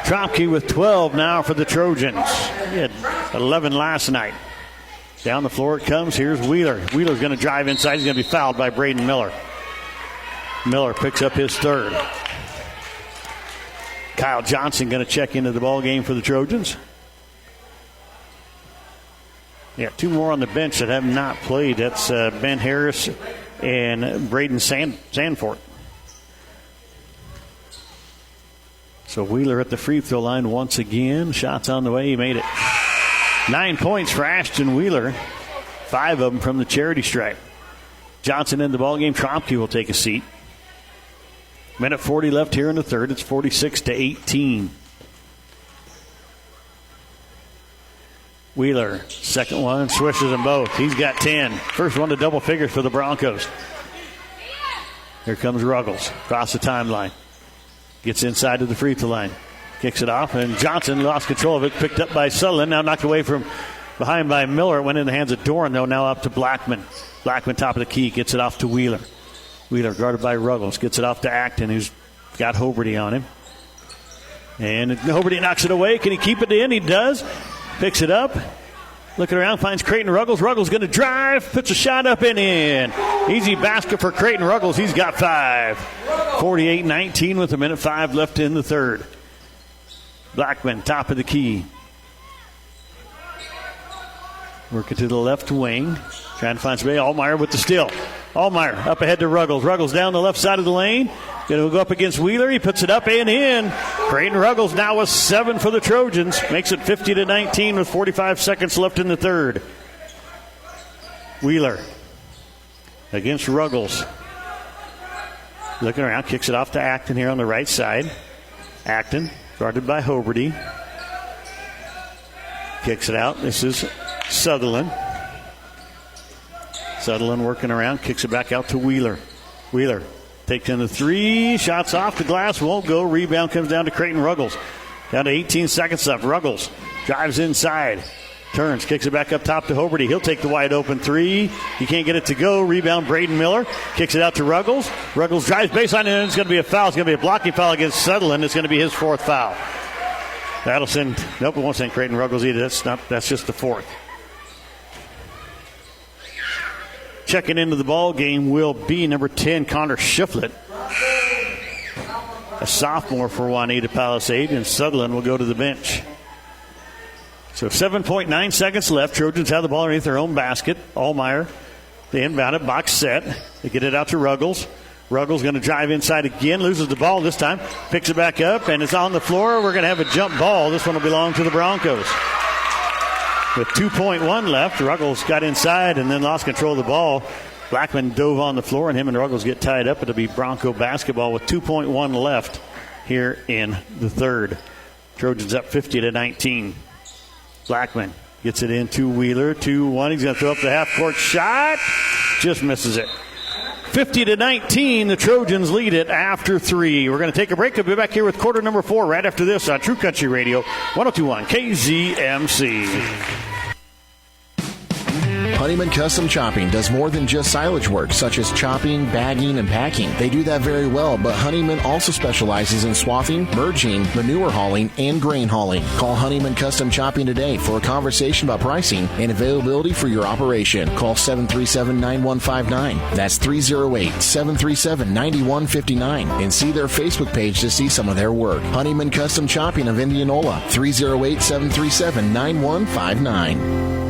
Trompke with 12 now for the Trojans. He had 11 last night. Down the floor it comes. Here's Wheeler. Wheeler's going to drive inside. He's going to be fouled by Braden Miller. Miller picks up his third. Kyle Johnson going to check into the ball game for the Trojans. Yeah, two more on the bench that have not played. That's Ben Harris and Braden Sanford. So Wheeler at the free throw line once again. Shots on the way. He made it. 9 points for Ashton Wheeler. 5 of them from the charity stripe. Johnson in the ballgame. Trompke will take a seat. Minute 40 left here in the third. It's 46-18. Wheeler, second one, swishes them both. He's got 10. First one to double figures for the Broncos. Here comes Ruggles across the timeline. Gets inside to the free throw line. Kicks it off, and Johnson lost control of it. Picked up by Sutherland. Now knocked away from behind by Miller. It went in the hands of Doran, though. Now up to Blackman. Blackman top of the key. Gets it off to Wheeler. Wheeler guarded by Ruggles. Gets it off to Acton, who's got Hoberty on him. And Hoberty knocks it away. Can he keep it in? He does. Picks it up. Looking around, finds Creighton Ruggles. Ruggles going to drive, puts a shot up and in. Easy basket for Creighton Ruggles. He's got 5. 48-19 with 1:05 left in the third. Blackman, top of the key. Working to the left wing. Trying to find somebody. Ahlemeyer with the steal. Ahlemeyer up ahead to Ruggles. Ruggles down the left side of the lane. Going to go up against Wheeler. He puts it up and in. Creighton Ruggles now with 7 for the Trojans. Makes it 50-19 with 45 seconds left in the third. Wheeler against Ruggles. Looking around. Kicks it off to Acton here on the right side. Acton guarded by Hoberty. Kicks it out. This is Sutherland. Sutherland working around. Kicks it back out to Wheeler. Wheeler takes in the 3. Shots off the glass. Won't go. Rebound comes down to Creighton Ruggles. Down to 18 seconds left. Ruggles drives inside. Turns. Kicks it back up top to Hoberty. He'll take the wide open 3. He can't get it to go. Rebound Braden Miller. Kicks it out to Ruggles. Ruggles drives baseline and it's going to be a foul. It's going to be a blocking foul against Sutherland. It's going to be his 4th foul. That'll send, nope, it won't send Creighton Ruggles either. That's just the 4th. Checking into the ball game will be number 10, Connor Shiflett, a sophomore for Wauneta Palisade, and Sutherland will go to the bench. So 7.9 seconds left. Trojans have the ball underneath their own basket. Ahlemeyer, they inbound it, box set. They get it out to Ruggles. Ruggles going to drive inside again, loses the ball this time, picks it back up, and it's on the floor. We're going to have a jump ball. This one will belong to the Broncos. With 2.1 left, Ruggles got inside and then lost control of the ball. Blackman dove on the floor, and him and Ruggles get tied up. It'll be Bronco basketball with 2.1 left here in the third. Trojans up 50-19. Blackman gets it into Wheeler. 2-1. He's going to throw up the half-court shot. Just misses it. 50-19, the Trojans lead it after 3. We're going to take a break. We'll be back here with quarter number 4 right after this on True Country Radio, 102.1 KZMC. Honeyman Custom Chopping does more than just silage work, such as chopping, bagging, and packing. They do that very well, but Honeyman also specializes in swathing, merging, manure hauling, and grain hauling. Call Honeyman Custom Chopping today for a conversation about pricing and availability for your operation. Call 737-9159. That's 308-737-9159. And see their Facebook page to see some of their work. Honeyman Custom Chopping of Indianola, 308-737-9159.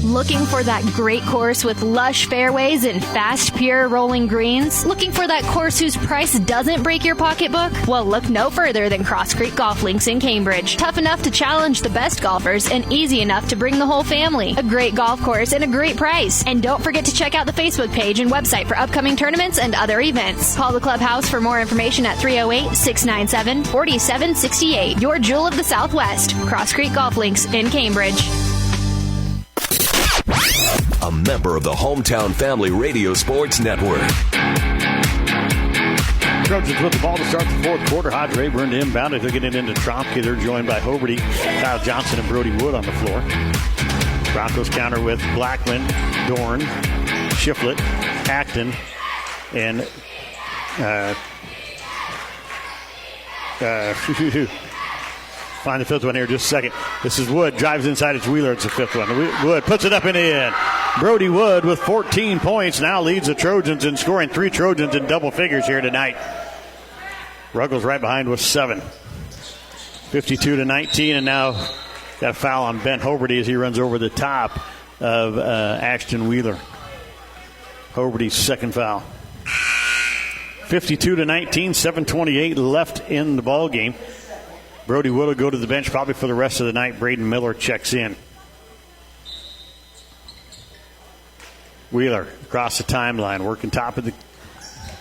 Looking for that great course with lush fairways and fast, pure rolling greens? Looking for that course whose price doesn't break your pocketbook? Well, look no further than Cross Creek Golf Links in Cambridge. Tough enough to challenge the best golfers and easy enough to bring the whole family. A great golf course and a great price. And don't forget to check out the Facebook page and website for upcoming tournaments and other events. Call the clubhouse for more information at 308-697-4768. Your jewel of the Southwest. Cross Creek Golf Links in Cambridge. A member of the Hometown Family Radio Sports Network. Trojans with the ball to start the fourth quarter. Hodge Rayburn to inbound it. They'll get it into Trompke. They're joined by Hoberty, Kyle Johnson, and Brohdey Wood on the floor. Broncos counter with Blackman, Dorn, Shiflett, Acton, and find the fifth one here in just a second. This is Wood. Drives inside. It's Wheeler. It's the fifth one. Wood puts it up and in. Brohdey Wood with 14 points now leads the Trojans in scoring. 3 Trojans in double figures here tonight. Ruggles right behind with 7. 52-19, and now got a foul on Ben Hoberty as he runs over the top of Ashton Wheeler. Hoberty's second foul. 52-19, 7:28 left in the ball game. Brohdey Wood will go to the bench probably for the rest of the night. Braden Miller checks in. Wheeler across the timeline, working top of the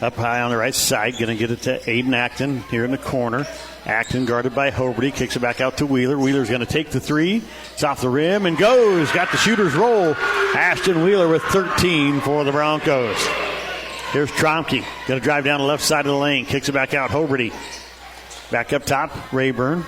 up high on the right side. Going to get it to Aiden Acton here in the corner. Acton guarded by Hoberty. Kicks it back out to Wheeler. Wheeler's going to take the 3. It's off the rim and goes. Got the shooter's roll. Ashton Wheeler with 13 for the Broncos. Here's Trompke. Going to drive down the left side of the lane. Kicks it back out. Hoberty. Back up top, Rayburn.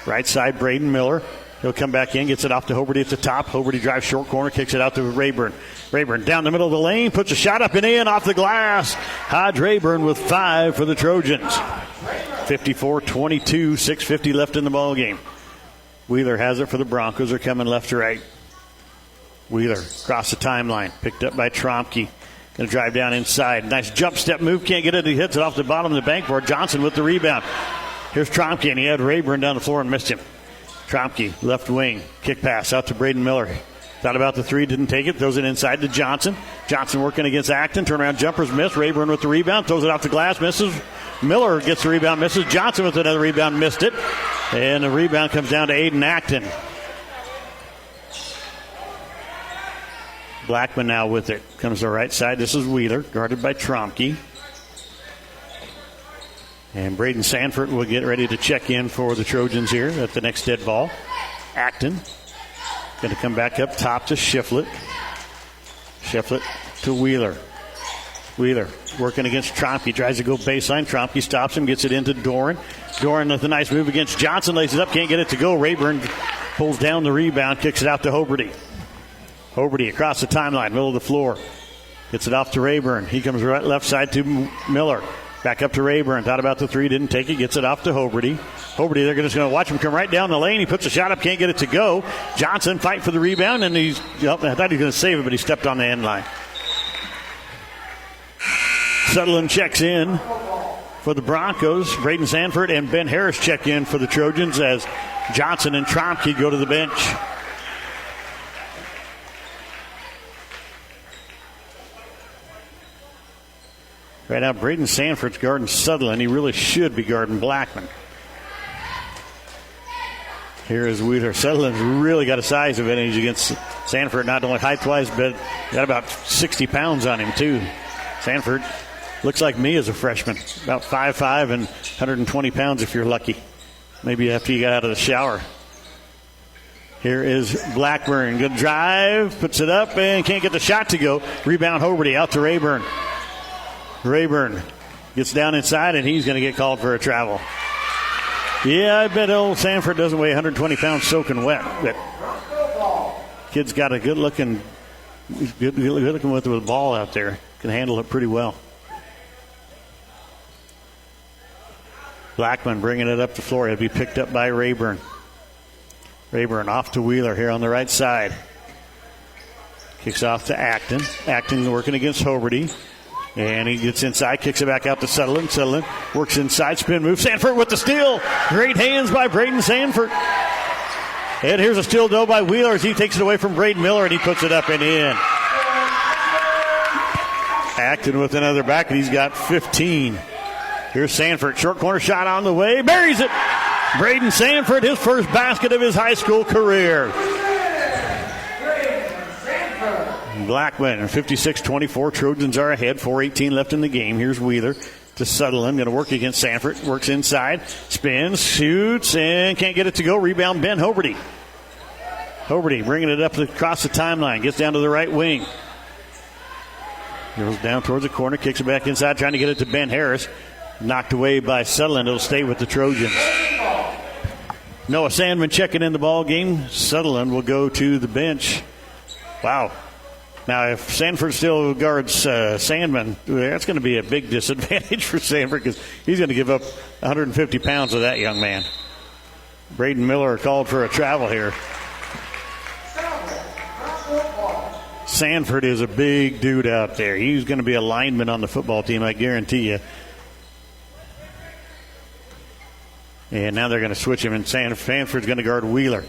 Right side, Braden Miller. He'll come back in, gets it off to Hoberty at the top. Hoberty drives short corner, kicks it out to Rayburn. Rayburn down the middle of the lane, puts a shot up and in off the glass. Hodge Rayburn with 5 for the Trojans. 54-22, 6:50 left in the ball game. Wheeler has it for the Broncos. They're coming left to right. Wheeler across the timeline. Picked up by Trompke. Going to drive down inside. Nice jump step move. Can't get it. He hits it off the bottom of the backboard. Johnson with the rebound. Here's Trompke, and he had Rayburn down the floor and missed him. Trompke, left wing. Kick pass out to Braden Miller. Thought about the three, didn't take it. Throws it inside to Johnson. Johnson working against Acton. Turnaround jumpers miss. Rayburn with the rebound. Throws it off the glass. Misses. Miller gets the rebound. Misses. Johnson with another rebound. Missed it. And the rebound comes down to Aiden Acton. Blackman now with it. Comes to the right side. This is Wheeler, guarded by Trompke. And Braden Sanford will get ready to check in for the Trojans here at the next dead ball. Acton going to come back up top to Shiflett. Shiflett to Wheeler. Wheeler working against Trompke. Tries to go baseline. Trompke stops him. Gets it into Doran. Doran with a nice move against Johnson. Lays it up. Can't get it to go. Rayburn pulls down the rebound. Kicks it out to Hoberty. Hoberty across the timeline. Middle of the floor. Gets it off to Rayburn. He comes right left side to Miller. Back up to Rayburn. Thought about the three. Didn't take it. Gets it off to Hoberty. Hoberty, they're just going to watch him come right down the lane. He puts a shot up. Can't get it to go. Johnson fight for the rebound. And I thought he was going to save it, but he stepped on the end line. Sutherland checks in for the Broncos. Braden Sanford and Ben Harris check in for the Trojans as Johnson and Trompke go to the bench. Right now, Braden Sanford's guarding Sutherland. He really should be guarding Blackman. Here is Wheeler. Sutherland's really got a size advantage against Sanford. Not only height-wise, but got about 60 pounds on him, too. Sanford looks like me as a freshman. About 5'5" and 120 pounds if you're lucky. Maybe after you got out of the shower. Here is Blackburn. Good drive. Puts it up and can't get the shot to go. Rebound Hoberty out to Rayburn. Rayburn gets down inside, and he's going to get called for a travel. Yeah, I bet old Sanford doesn't weigh 120 pounds soaking wet. But kid's got a good-looking with the ball out there. Can handle it pretty well. Blackman bringing it up the floor. He'll be picked up by Rayburn. Rayburn off to Wheeler here on the right side. Kicks off to Acton. Acton working against Hoberty. And he gets inside, kicks it back out to Sutherland. Sutherland works inside, spin move. Sanford with the steal. Great hands by Braden Sanford. And here's a steal, though, by Wheeler as he takes it away from Braden Miller, and he puts it up and in. Acton with another back, and he's got 15. Here's Sanford. Short corner shot on the way. Buries it. Braden Sanford, his first basket of his high school career. Blackman, 56-24. Trojans are ahead. 4:18 left in the game. Here's Wheeler to Sutherland. Going to work against Sanford. Works inside. Spins, shoots, and can't get it to go. Rebound, Ben Hoberty. Hoberty bringing it up across the timeline. Gets down to the right wing. Goes down towards the corner. Kicks it back inside. Trying to get it to Ben Harris. Knocked away by Sutherland. It'll stay with the Trojans. Noah Sandman checking in the ball game. Sutherland will go to the bench. Wow. Now, if Sanford still guards Sandman, that's going to be a big disadvantage for Sanford because he's going to give up 150 pounds of that young man. Braden Miller called for a travel here. Sanford is a big dude out there. He's going to be a lineman on the football team, I guarantee you. And now they're going to switch him, and Sanford's going to guard Wheeler.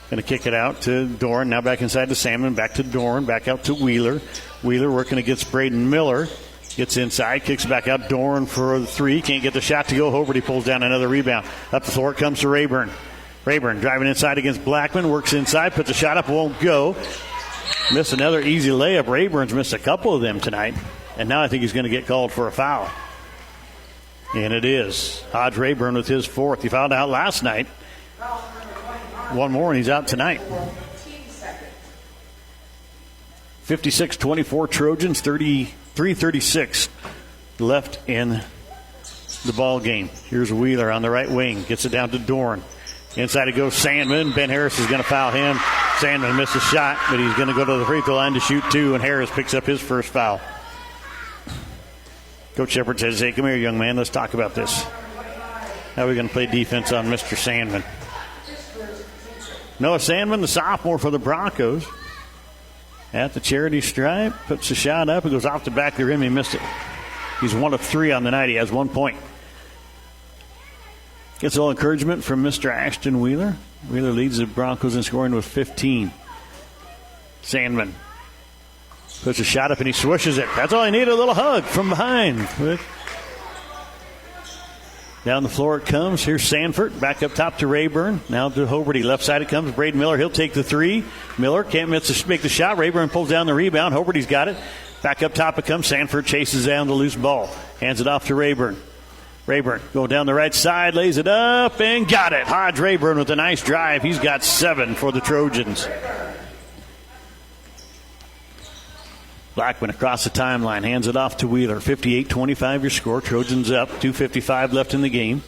Going to kick it out to Doran. Now back inside to Salmon. Back to Doran. Back out to Wheeler. Wheeler working against Braden Miller. Gets inside. Kicks back out. Doran for the three. Can't get the shot to go. Hoberty pulls down another rebound. Up the floor it comes to Rayburn. Rayburn driving inside against Blackman. Works inside. Puts a shot up. Won't go. Missed another easy layup. Rayburn's missed a couple of them tonight. And now I think he's going to get called for a foul. And it is. Hodge Rayburn with his fourth. He fouled out last night. One more, and he's out tonight. 56-24 Trojans, 33-36 left in the ball game. Here's Wheeler on the right wing. Gets it down to Doran. Inside it goes Sandman. Ben Harris is going to foul him. Sandman missed a shot, but he's going to go to the free throw line to shoot two, and Harris picks up his first foul. Coach Shepard says, hey, come here, young man. Let's talk about this. How are we going to play defense on Mr. Sandman? Noah Sandman, the sophomore for the Broncos. at the charity stripe. Puts the shot up. It goes off the back of the rim. He missed it. He's 1 of 3 on the night. He has 1 point. Gets a little encouragement from Mr. Ashton Wheeler. Wheeler leads the Broncos in scoring with 15. Sandman puts a shot up and he swishes it. That's all he needed, a little hug from behind. Down the floor it comes. Here's Sanford. Back up top to Rayburn. Now to Hoberty. Left side it comes. Braden Miller. He'll take the 3. Miller can't make the shot. Rayburn pulls down the rebound. Hoberty's got it. Back up top it comes. Sanford chases down the loose ball. Hands it off to Rayburn. Rayburn going down the right side. Lays it up and got it. Hodge Rayburn with a nice drive. He's got 7 for the Trojans. Blackman across the timeline, hands it off to Wheeler. 58-25 your score. Trojans up. 2:55 left in the game.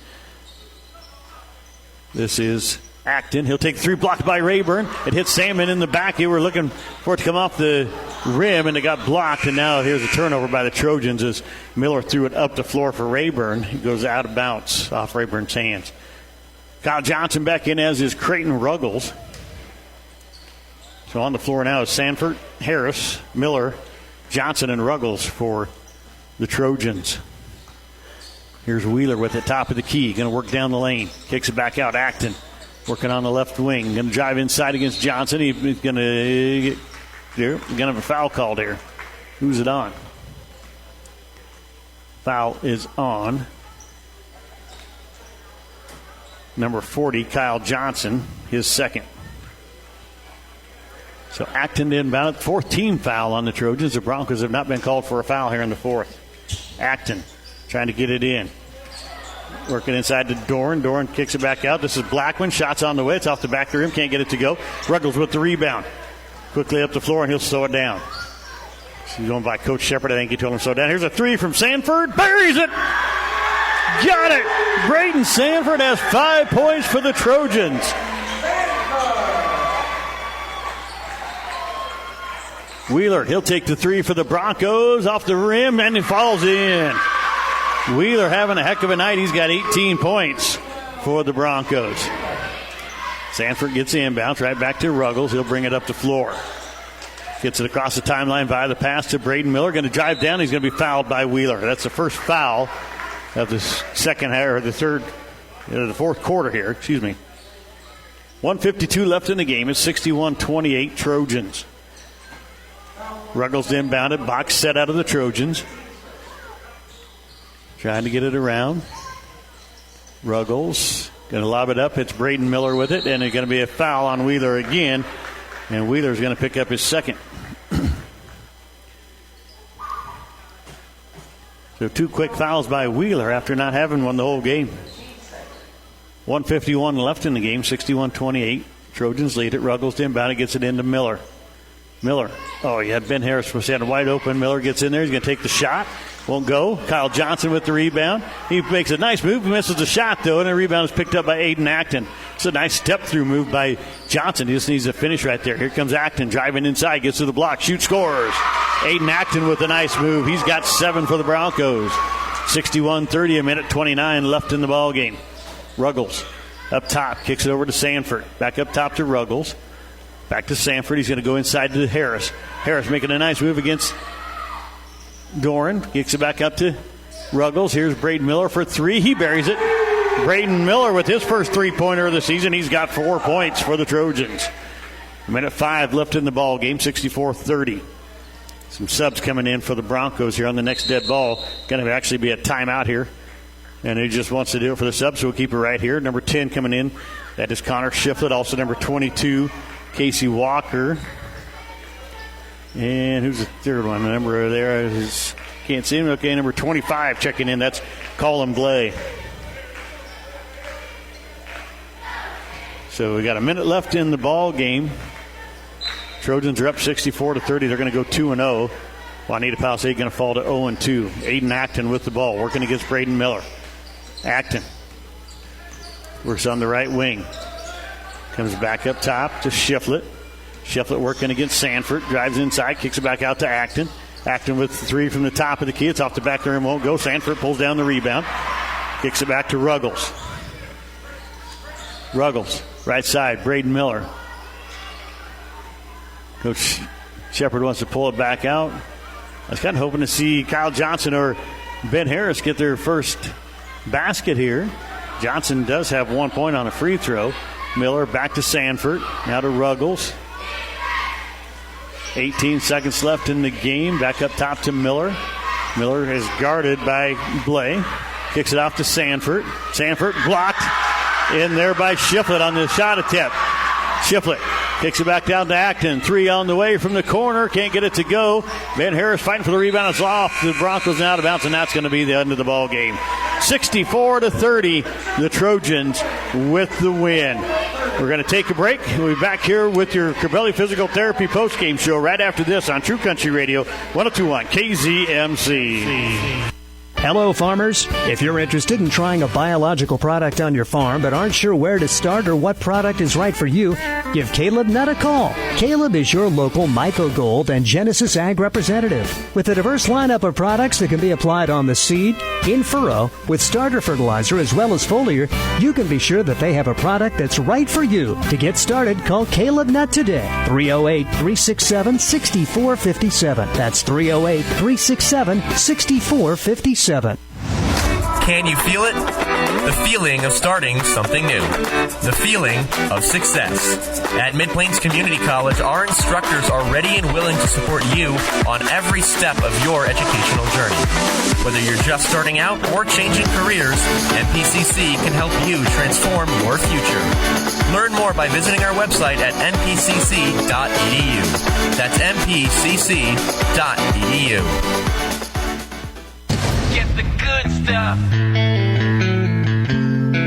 This is Acton. He'll take 3, blocked by Rayburn. It hits Salmon in the back. They were looking for it to come off the rim, and it got blocked. And now here's a turnover by the Trojans as Miller threw it up the floor for Rayburn. It goes out of bounds off Rayburn's hands. Kyle Johnson back in, as is Creighton Ruggles. So on the floor now is Sanford, Harris, Miller, Johnson, and Ruggles for the Trojans. Here's Wheeler with the top of the key. Going to work down the lane. Kicks it back out. Acton working on the left wing. Going to drive inside against Johnson. He's going to get there. We're going to have a foul called here. Who's it on? Foul is on number 40, Kyle Johnson, his second. So Acton inbound, 4th team foul on the Trojans. The Broncos have not been called for a foul here in the 4th. Acton trying to get it in. Working inside to Doran. Doran kicks it back out. This is Blackman. Shots on the way. It's off the back of the rim. Can't get it to go. Ruggles with the rebound. Quickly up the floor, and he'll slow it down. He's going by Coach Shepard. I think he told him to slow down. Here's a 3 from Sanford. Buries it. Got it. Braden Sanford has 5 points for the Trojans. Wheeler, he'll take the 3 for the Broncos off the rim, and it falls in. Wheeler having a heck of a night. He's got 18 points for the Broncos. Sanford gets the inbound, right back to Ruggles. He'll bring it up the floor. Gets it across the timeline via the pass to Braden Miller. Going to drive down. He's going to be fouled by Wheeler. That's the first foul of the second or the fourth quarter here. 1:52 left in the game. It's 61-28 Trojans. Ruggles inbounded. Box set out of the Trojans. Trying to get it around. Ruggles going to lob it up. It's Braden Miller with it. And it's going to be a foul on Wheeler again. And Wheeler's going to pick up his second. So 2 quick fouls by Wheeler after not having one the whole game. 1:51 left in the game. 61-28. Trojans lead it. Ruggles inbound. It gets it into Miller. Miller. Oh, you had Ben Harris was standing wide open. Miller gets in there. He's going to take the shot. Won't go. Kyle Johnson with the rebound. He makes a nice move. Misses the shot, though, and the rebound is picked up by Aiden Acton. It's a nice step-through move by Johnson. He just needs to finish right there. Here comes Acton driving inside. Gets to the block. Shoot, scores. Aiden Acton with a nice move. He's got 7 for the Broncos. 61-30, a minute 29 left in the ball game. Ruggles up top. Kicks it over to Sanford. Back up top to Ruggles. Back to Sanford. He's going to go inside to Harris. Harris making a nice move against Doran. Kicks it back up to Ruggles. Here's Braden Miller for 3. He buries it. Braden Miller with his first 3-pointer of the season. He's got 4 points for the Trojans. Minute 5 left in the ball game. 64-30. Some subs coming in for the Broncos here on the next dead ball. Going to actually be a timeout here. And he just wants to do it for the subs, so we'll keep it right here. Number 10 coming in. That is Connor Shiflett. Also number 22. Casey Walker. And who's the third one? The number there is, can't see him. Okay, number 25 checking in. That's Colin Glay. So we got a minute left in the ball game. Trojans are up 64-30. They're going to go 2-0. Wauneta Palisade going to fall to 0-2. Aiden Acton with the ball, working against Braden Miller. Acton works on the right wing. Comes back up top to Shiflett. Shiflett working against Sanford. Drives inside, kicks it back out to Acton. Acton with the 3 from the top of the key. It's off the back of the rim, won't go. Sanford pulls down the rebound. Kicks it back to Ruggles. Ruggles, right side, Braden Miller. Coach Shepard wants to pull it back out. I was kind of hoping to see Kyle Johnson or Ben Harris get their first basket here. Johnson does have 1 point on a free throw. Miller back to Sanford. Now to Ruggles. 18 seconds left in the game. Back up top to Miller. Miller is guarded by Blay. Kicks it off to Sanford. Sanford blocked in there by Shiflett on the shot attempt. Shiflett kicks it back down to Acton. 3 on the way from the corner. Can't get it to go. Ben Harris fighting for the rebound. It's off. The Broncos now out of bounds, and that's going to be the end of the ball game. 64-30. The Trojans with the win. We're going to take a break. We'll be back here with your Corbelli Physical Therapy postgame show right after this on True Country Radio 102.1 KZMC. Hello, farmers. If you're interested in trying a biological product on your farm but aren't sure where to start or what product is right for you, give Caleb Nutt a call. Caleb is your local Myco-Gold and Genesis Ag representative. With a diverse lineup of products that can be applied on the seed, in furrow, with starter fertilizer as well as foliar, you can be sure that they have a product that's right for you. To get started, call Caleb Nutt today. 308-367-6457. That's 308-367-6457. Can you feel it? The feeling of starting something new. The feeling of success. At Mid-Plains Community College, our instructors are ready and willing to support you on every step of your educational journey. Whether you're just starting out or changing careers, MPCC can help you transform your future. Learn more by visiting our website at npcc.edu. That's npcc.edu. Get the good stuff.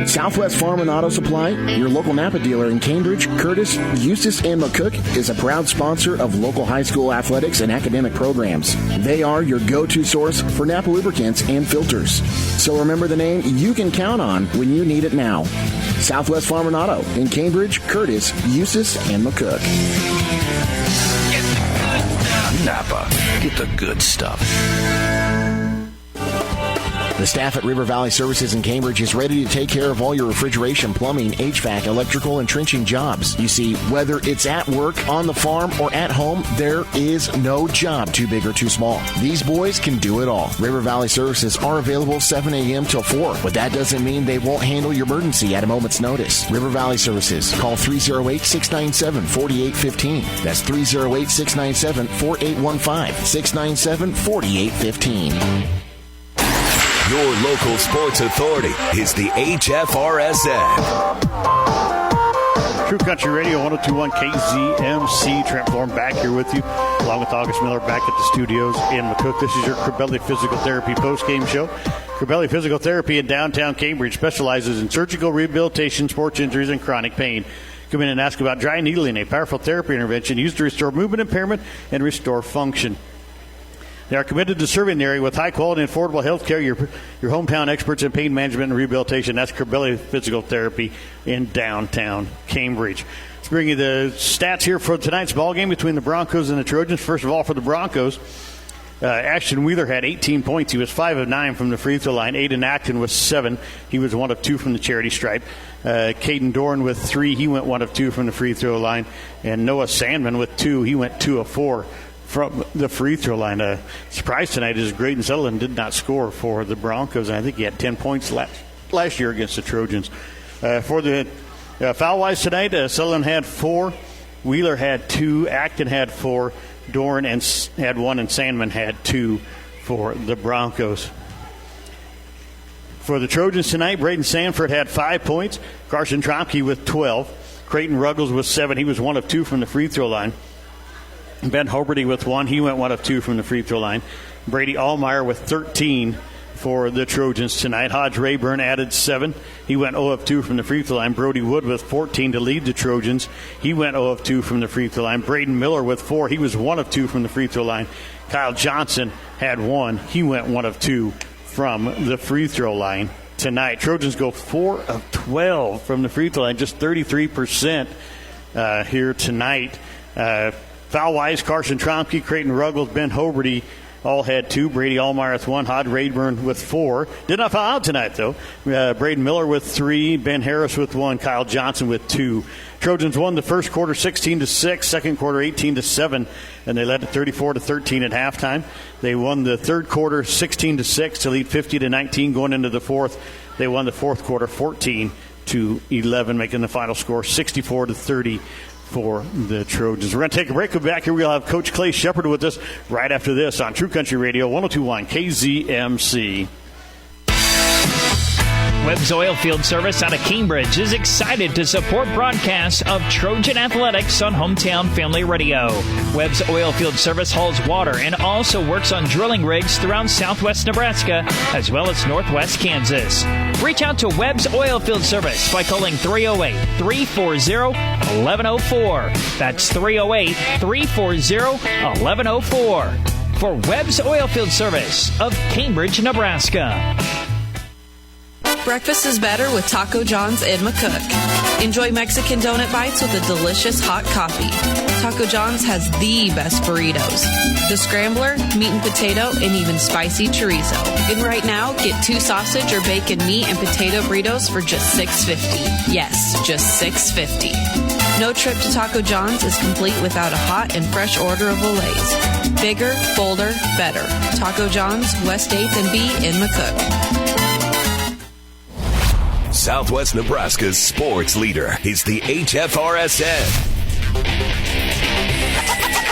Southwest Farm and Auto Supply, your local Napa dealer in Cambridge, Curtis, Eustis, and McCook, is a proud sponsor of local high school athletics and academic programs. They are your go-to source for Napa lubricants and filters. So remember the name you can count on when you need it now. Southwest Farm and Auto in Cambridge, Curtis, Eustis, and McCook. Get the good stuff. Napa, get the good stuff. The staff at River Valley Services in Cambridge is ready to take care of all your refrigeration, plumbing, HVAC, electrical, and trenching jobs. You see, whether it's at work, on the farm, or at home, there is no job too big or too small. These boys can do it all. River Valley Services are available 7 a.m. till 4, but that doesn't mean they won't handle your emergency at a moment's notice. River Valley Services. Call 308-697-4815. That's 308-697-4815. 697-4815. Your local sports authority is the HFRSN. True Country Radio 102.1 KZMC. Trent Thorne back here with you, along with August Miller back at the studios in McCook. This is your Corbelli Physical Therapy postgame show. Corbelli Physical Therapy in downtown Cambridge specializes in surgical rehabilitation, sports injuries, and chronic pain. Come in and ask about dry needling, a powerful therapy intervention used to restore movement impairment and restore function. They are committed to serving the area with high-quality and affordable health care. Your hometown experts in pain management and rehabilitation. That's Corbelli Physical Therapy in downtown Cambridge. Let's bring you the stats here for tonight's ballgame between the Broncos and the Trojans. First of all, for the Broncos, Ashton Wheeler had 18 points. He was 5 of 9 from the free throw line. Aiden Acton was 7. He was 1 of 2 from the charity stripe. Caden Dorn with 3. He went 1 of 2 from the free throw line. And Noah Sandman with 2. He went 2 of 4. From the free throw line. Surprise tonight is Graydon Sutherland did not score for the Broncos, and I think he had 10 points last year against the Trojans. For the foul-wise tonight, Sutherland had 4, Wheeler had 2, Acton had 4, Dorn had 1, and Sandman had 2 for the Broncos. For the Trojans tonight, Braden Sanford had 5 points, Carson Trompke with 12, Creighton Ruggles with 7. He was 1 of 2 from the free throw line. Ben Hoberty with 1. He went 1 of 2 from the free throw line. Brady Ahlemeyer with 13 for the Trojans tonight. Hodge Rayburn added 7. He went 0 of 2 from the free throw line. Brohdey Wood with 14 to lead the Trojans. He went 0 of 2 from the free throw line. Braden Miller with 4. He was 1 of 2 from the free throw line. Kyle Johnson had 1. He went 1 of 2 from the free throw line tonight. Trojans go 4 of 12 from the free throw line, just 33% here tonight. Foul-wise, Carson Trompke, Creighton Ruggles, Ben Hoberty, all had 2. Brady Ahlemeyer with 1. Hod Rayburn with 4. Did not foul out tonight, though. Braden Miller with 3. Ben Harris with 1. Kyle Johnson with 2. Trojans won the first quarter 16-6, second quarter 18-7, and they led at 34-13 at halftime. They won the third quarter 16-6 to lead 50-19 going into the fourth. They won the fourth quarter 14-11, making the final score 64-30 for the Trojans. We're going to take a break. We'll be back here. We'll have Coach Clay Shepard with us right after this on True Country Radio 102.1 KZMC. Webb's Oilfield Service out of Cambridge is excited to support broadcasts of Trojan Athletics on Hometown Family Radio. Webb's Oilfield Service hauls water and also works on drilling rigs throughout southwest Nebraska as well as northwest Kansas. Reach out to Webb's Oilfield Service by calling 308-340-1104. That's 308-340-1104 for Webb's Oilfield Service of Cambridge, Nebraska. Breakfast is better with Taco John's in McCook. Enjoy Mexican donut bites with a delicious hot coffee. Taco John's has the best burritos. The Scrambler, meat and potato, and even spicy chorizo. And right now, get 2 sausage or bacon meat and potato burritos for just $6.50. Yes, just $6.50. No trip to Taco John's is complete without a hot and fresh order of Olays. Bigger, bolder, better. Taco John's, West 8th and B in McCook. Southwest Nebraska's sports leader is the HFRSN.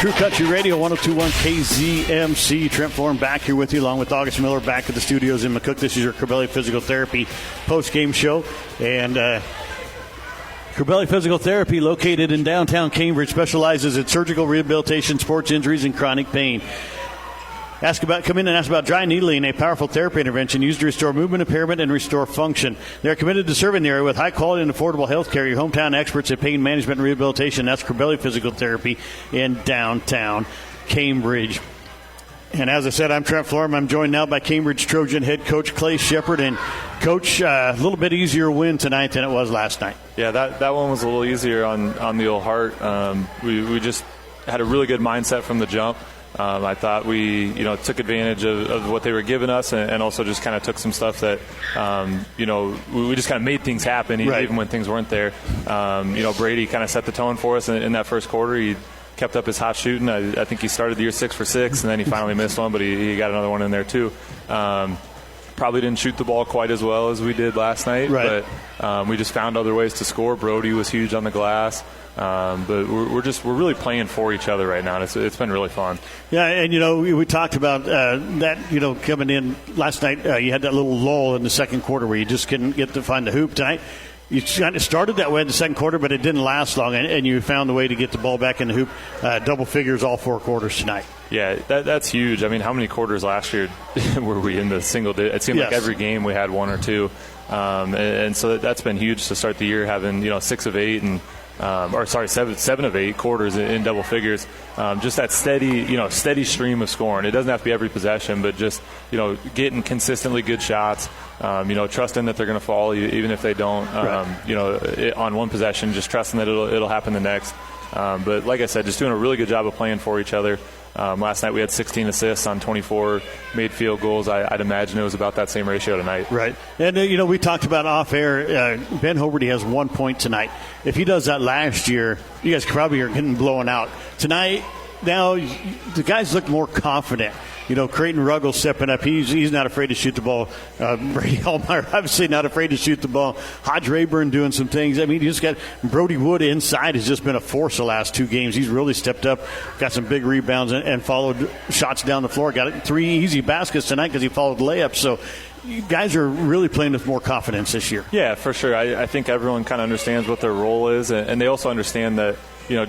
True Country Radio 102.1 KZMC. Trent Florin back here with you along with August Miller back at the studios in McCook. This is your Corbelli Physical Therapy post-game show. And Corbelli Physical Therapy, located in downtown Cambridge, specializes in surgical rehabilitation, sports injuries, and chronic pain. Come in and ask about dry needling, a powerful therapy intervention used to restore movement impairment and restore function. They're committed to serving the area with high quality and affordable health care. Your hometown experts at pain management and rehabilitation. That's Corbelli Physical Therapy in downtown Cambridge. And as I said, I'm Trent Florin. I'm joined now by Cambridge Trojan head coach Clay Shepard. And, Coach, a little bit easier win tonight than it was last night. Yeah, that one was a little easier on the old Hart. We just had a really good mindset from the jump. I thought we, took advantage of what they were giving us and also just kind of took some stuff that, we just kind of made things happen even when things weren't there. Brady kind of set the tone for us in that first quarter. He kept up his hot shooting. I think he started the year 6 for 6, and then he finally missed one, but he got another one in there too. Probably didn't shoot the ball quite as well as we did last night, but we just found other ways to score. Brohdey was huge on the glass. But we're really playing for each other right now, and it's been really fun. Yeah, and we talked about that. Coming in last night, you had that little lull in the second quarter where you just couldn't get to find the hoop. Tonight, you kind of started that way in the second quarter, but it didn't last long, and you found a way to get the ball back in the hoop. Double figures all 4 quarters tonight. Yeah, that's huge. I mean, how many quarters last year were we in the single digit? It seemed like every game we had 1 or 2, and so that's been huge to start the year, having 6 of 8 and. 7 of 8 quarters in double figures. Just that steady stream of scoring. It doesn't have to be every possession, but just, getting consistently good shots, trusting that they're going to fall even if they don't, on one possession, just trusting that it'll happen the next. But like I said, just doing a really good job of playing for each other. Last night we had 16 assists on 24 made field goals. I'd imagine it was about that same ratio tonight. Right. And, we talked about off air. Ben Hoberty has 1 point tonight. If he does that last year, you guys probably are getting blown out. Tonight, now the guys look more confident. Creighton Ruggles stepping up. He's not afraid to shoot the ball. Brady Ahlemeyer obviously not afraid to shoot the ball. Hodge Rayburn doing some things. I mean, you just got Brohdey Wood inside has just been a force the last 2 games. He's really stepped up, got some big rebounds and followed shots down the floor. Got 3 easy baskets tonight because he followed layups. So you guys are really playing with more confidence this year. Yeah, for sure. I think everyone kind of understands what their role is, and they also understand that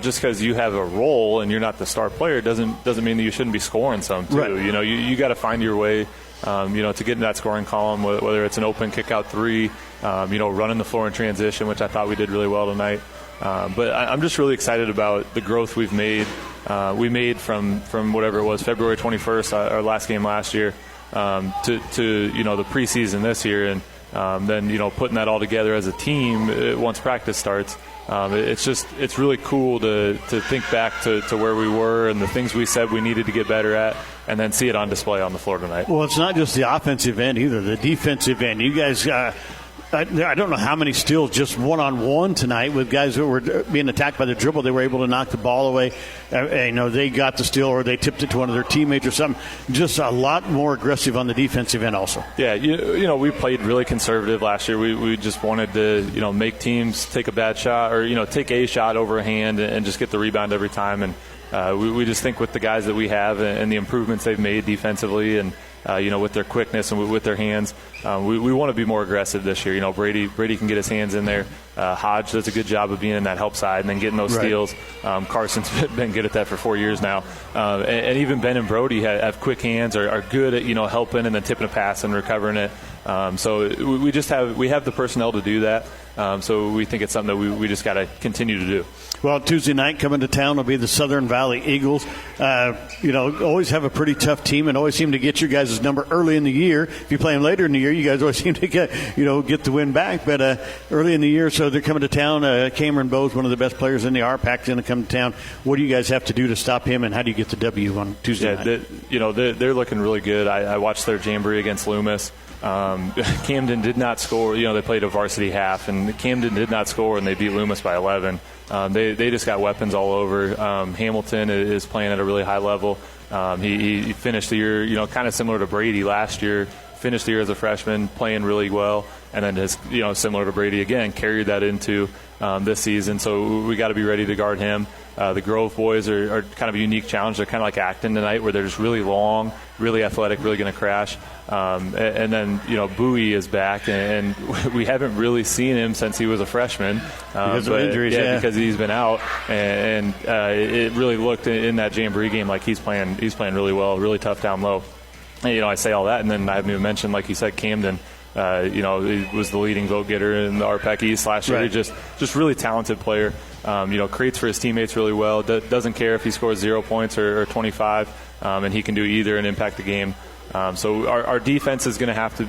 just because you have a role and you're not the star player doesn't mean that you shouldn't be scoring some too. Right. You got to find your way, to get in that scoring column, whether it's an open kick-out 3, running the floor in transition, which I thought we did really well tonight. But I'm just really excited about the growth we've made. We made from whatever it was, February 21st, our last game last year, to the preseason this year, and then, putting that all together as a team once practice starts, it's really cool to think back to where we were and the things we said we needed to get better at, and then see it on display on the floor tonight. Well, it's not just the offensive end either, the defensive end. You guys, I don't know how many steals just one-on-one tonight with guys who were being attacked by the dribble. They were able to knock the ball away. They got the steal or they tipped it to one of their teammates or something. Just a lot more aggressive on the defensive end also. Yeah, we played really conservative last year. We just wanted to, make teams take a bad shot or, take a shot over a hand and just get the rebound every time. And we just think with the guys that we have and the improvements they've made defensively and, with their quickness and with their hands, we want to be more aggressive this year. Brady can get his hands in there. Hodge does a good job of being in that help side and then getting those steals. Carson's been good at that for 4 years now. And even Ben and Brohdey have quick hands, are good at, helping and then tipping a pass and recovering it. So we have the personnel to do that. So we think it's something that we just got to continue to do. Well, Tuesday night coming to town will be the Southern Valley Eagles. Always have a pretty tough team and always seem to get your guys' number early in the year. If you play them later in the year, you guys always seem to get the win back. But early in the year, so they're coming to town. Cameron Bowes, one of the best players in the RPAC, is going to come to town. What do you guys have to do to stop him, and how do you get the W on Tuesday night? They're looking really good. I watched their jamboree against Loomis. Camden did not score. They played a varsity half, and Camden did not score, and they beat Loomis by 11. They just got weapons all over. Hamilton is playing at a really high level. He finished the year, kind of similar to Brady last year. Finished the year as a freshman, playing really well, and then just similar to Brady again, carried that into this season. So we got to be ready to guard him. The Grove boys are kind of a unique challenge. They're kind of like Acton tonight, where they're just really long, really athletic, really going to crash. And then Bowie is back, and we haven't really seen him since he was a freshman because of injuries. Yeah, because he's been out, and it really looked in that jamboree game like he's playing really well, really tough down low. And, I say all that, and then I haven't even mentioned, like you said, Camden. He was the leading vote getter in the RPAC East last year. Right. Just really talented player. Creates for his teammates really well. Doesn't care if he scores 0 points or 25, and he can do either and impact the game. So our defense is going to have to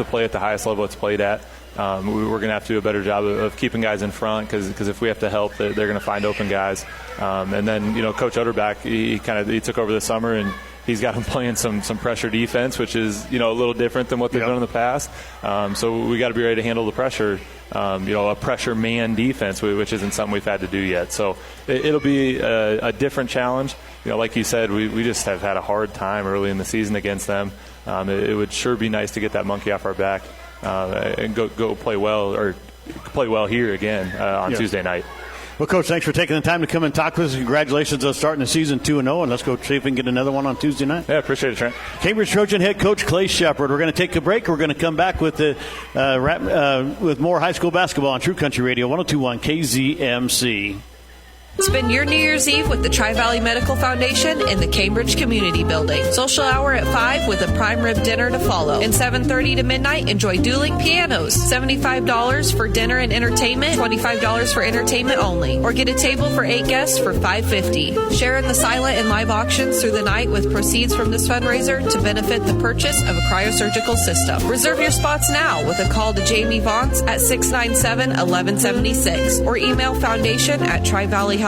play at the highest level it's played at. We're going to have to do a better job of keeping guys in front because if we have to help, they're going to find open guys. And then Coach Utterback, he took over this summer and he's got him playing some pressure defense, which is a little different than what they've done in the past. So we got to be ready to handle the pressure. A pressure man defense, which isn't something we've had to do yet. So it'll be a different challenge. Like you said, we just have had a hard time early in the season against them. It would sure be nice to get that monkey off our back and go play well here again on Tuesday night. Well, Coach, thanks for taking the time to come and talk with us. Congratulations on starting the season 2-0, and let's go see if we can get another one on Tuesday night. Yeah, appreciate it, Trent. Cambridge Trojan head coach Clay Shepard. We're going to take a break. We're going to come back with with more high school basketball on True Country Radio 102.1 KZMC. Spend your New Year's Eve with the Tri-Valley Medical Foundation in the Cambridge Community Building. Social hour at 5 with a prime rib dinner to follow. And 7:30 to midnight, enjoy dueling pianos. $75 for dinner and entertainment, $25 for entertainment only. Or get a table for 8 guests for $5.50. Share in the silent and live auctions through the night with proceeds from this fundraiser to benefit the purchase of a cryosurgical system. Reserve your spots now with a call to Jamie Vaughn's at 697-1176 or email foundation@trivalleyhealth.com.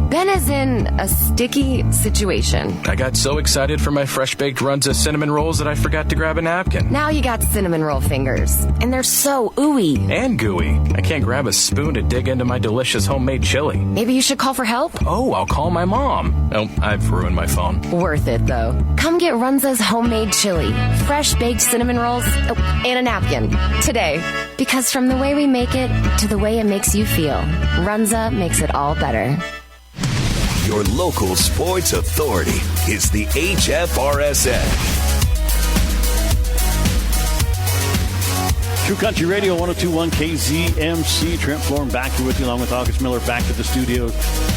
Ben is in a sticky situation. I got so excited for my fresh-baked Runza cinnamon rolls that I forgot to grab a napkin. Now you got cinnamon roll fingers, and they're so ooey. And gooey. I can't grab a spoon to dig into my delicious homemade chili. Maybe you should call for help? Oh, I'll call my mom. Oh, I've ruined my phone. Worth it, though. Come get Runza's homemade chili, fresh-baked cinnamon rolls, and a napkin today. Because from the way we make it to the way it makes you feel, Runza makes it all better. Your local sports authority is the HFRSN. True Country Radio 102.1 KZMC. Trent Florham back here with you along with August Miller back to the studios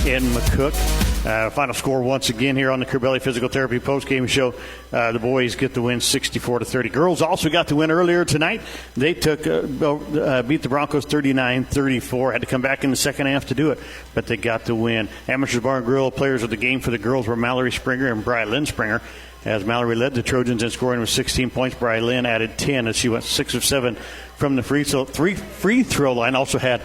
in McCook. Final score once again here on the Curbelli Physical Therapy postgame show. The boys get the win 64-30. Girls also got the win earlier tonight. They beat the Broncos 39-34. Had to come back in the second half to do it, but they got the win. Amateurs Bar and Grill players of the game for the girls were Mallory Springer and Bri Lynn Springer. as Mallory led the Trojans in scoring with 16 points. Bri Lynn added 10 as she went 6 of 7 from the free throw line. Also had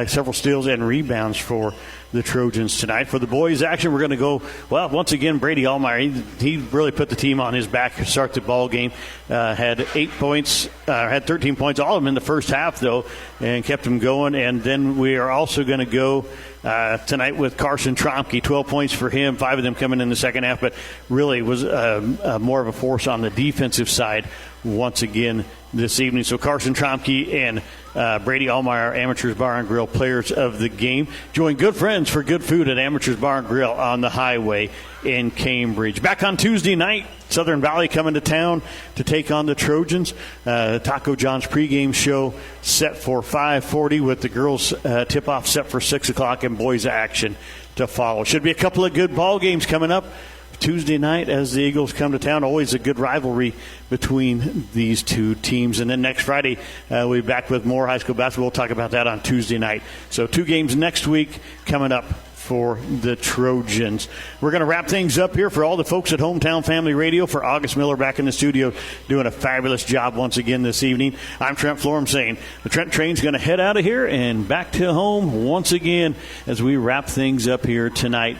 several steals and rebounds for the Trojans tonight. For the boys action, we're going to go, well, once again, Brady Ahlemeyer. He really put the team on his back to start the ball game. Had 8 points, had 13 points, all of them in the first half, though, and kept them going. And then we are also going to go tonight with Carson Trompke, 12 points for him, 5 of them coming in the second half, but really was more of a force on the defensive side once again this evening. So Carson Trompke and Brady Ahlemeyer, Amateurs Bar and Grill players of the game. Join good friends for good food at Amateurs Bar and Grill on the highway in Cambridge. Back on Tuesday night, Southern Valley coming to town to take on the Trojans. Taco John's pregame show set for 5:40 with the girls tip-off set for 6 o'clock and boys action to follow. Should be a couple of good ball games coming up Tuesday night as the Eagles come to town. Always a good rivalry between these two teams. And then next Friday, we'll be back with more high school basketball. We'll talk about that on Tuesday night. So 2 games next week coming up for the Trojans. We're going to wrap things up here for all the folks at Hometown Family Radio. For August Miller back in the studio doing a fabulous job once again this evening. I'm Trent Florham saying the Trent train's going to head out of here and back to home once again as we wrap things up here tonight.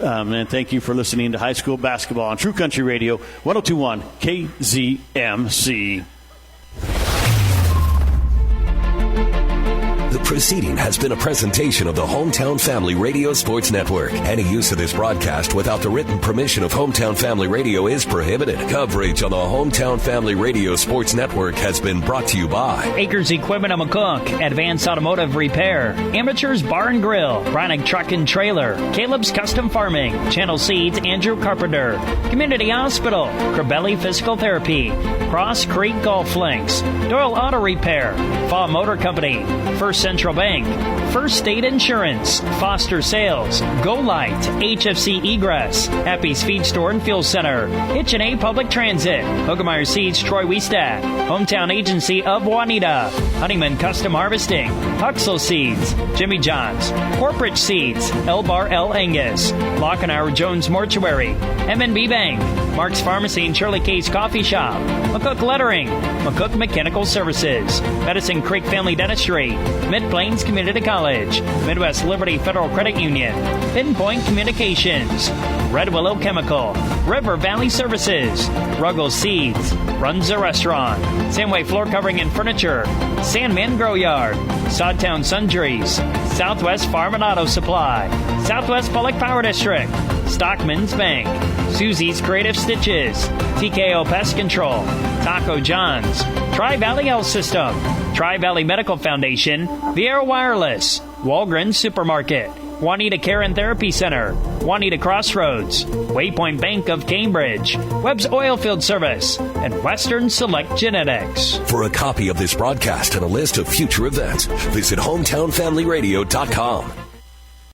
And thank you for listening to high school basketball on True Country Radio, 102.1 KZMC. The proceeding has been a presentation of the Hometown Family Radio Sports Network. Any use of this broadcast without the written permission of Hometown Family Radio is prohibited. Coverage on the Hometown Family Radio Sports Network has been brought to you by Acres Equipment of McCook, Advanced Automotive Repair, Amateurs Bar and Grill, Bronick Truck and Trailer, Caleb's Custom Farming, Channel Seeds, Andrew Carpenter, Community Hospital, Corbelli Physical Therapy, Cross Creek Golf Links, Doyle Auto Repair, Faw Motor Company, First Central Bank, First State Insurance, Foster Sales, Go Light, HFC Egress, Happy's Feed Store and Fuel Center, H&A Public Transit, Hogemeyer Seeds, Troy Wiestat, Hometown Agency of Wauneta, Honeyman Custom Harvesting, Huxell Seeds, Jimmy John's, Corporate Seeds, Elbar L. Angus, Lockenauer Jones Mortuary, M&B Bank, Mark's Pharmacy and Shirley K's Coffee Shop, McCook Lettering, McCook Mechanical Services, Medicine Creek Family Dentistry, Mid-Plains Community College, Midwest Liberty Federal Credit Union, Pinpoint Communications, Red Willow Chemical, River Valley Services, Ruggles Seeds, Runza Restaurant, Samway Floor Covering and Furniture, Sandman Grow Yard, Sodtown Sundries, Southwest Farm and Auto Supply, Southwest Public Power District, Stockman's Bank, Susie's Creative Stitches, TKO Pest Control, Taco John's, Tri-Valley Health System, Tri-Valley Medical Foundation, Vieira Wireless, Walgreens Supermarket, Wauneta Care and Therapy Center, Wauneta Crossroads, Waypoint Bank of Cambridge, Webb's Oilfield Service, and Western Select Genetics. For a copy of this broadcast and a list of future events, visit hometownfamilyradio.com.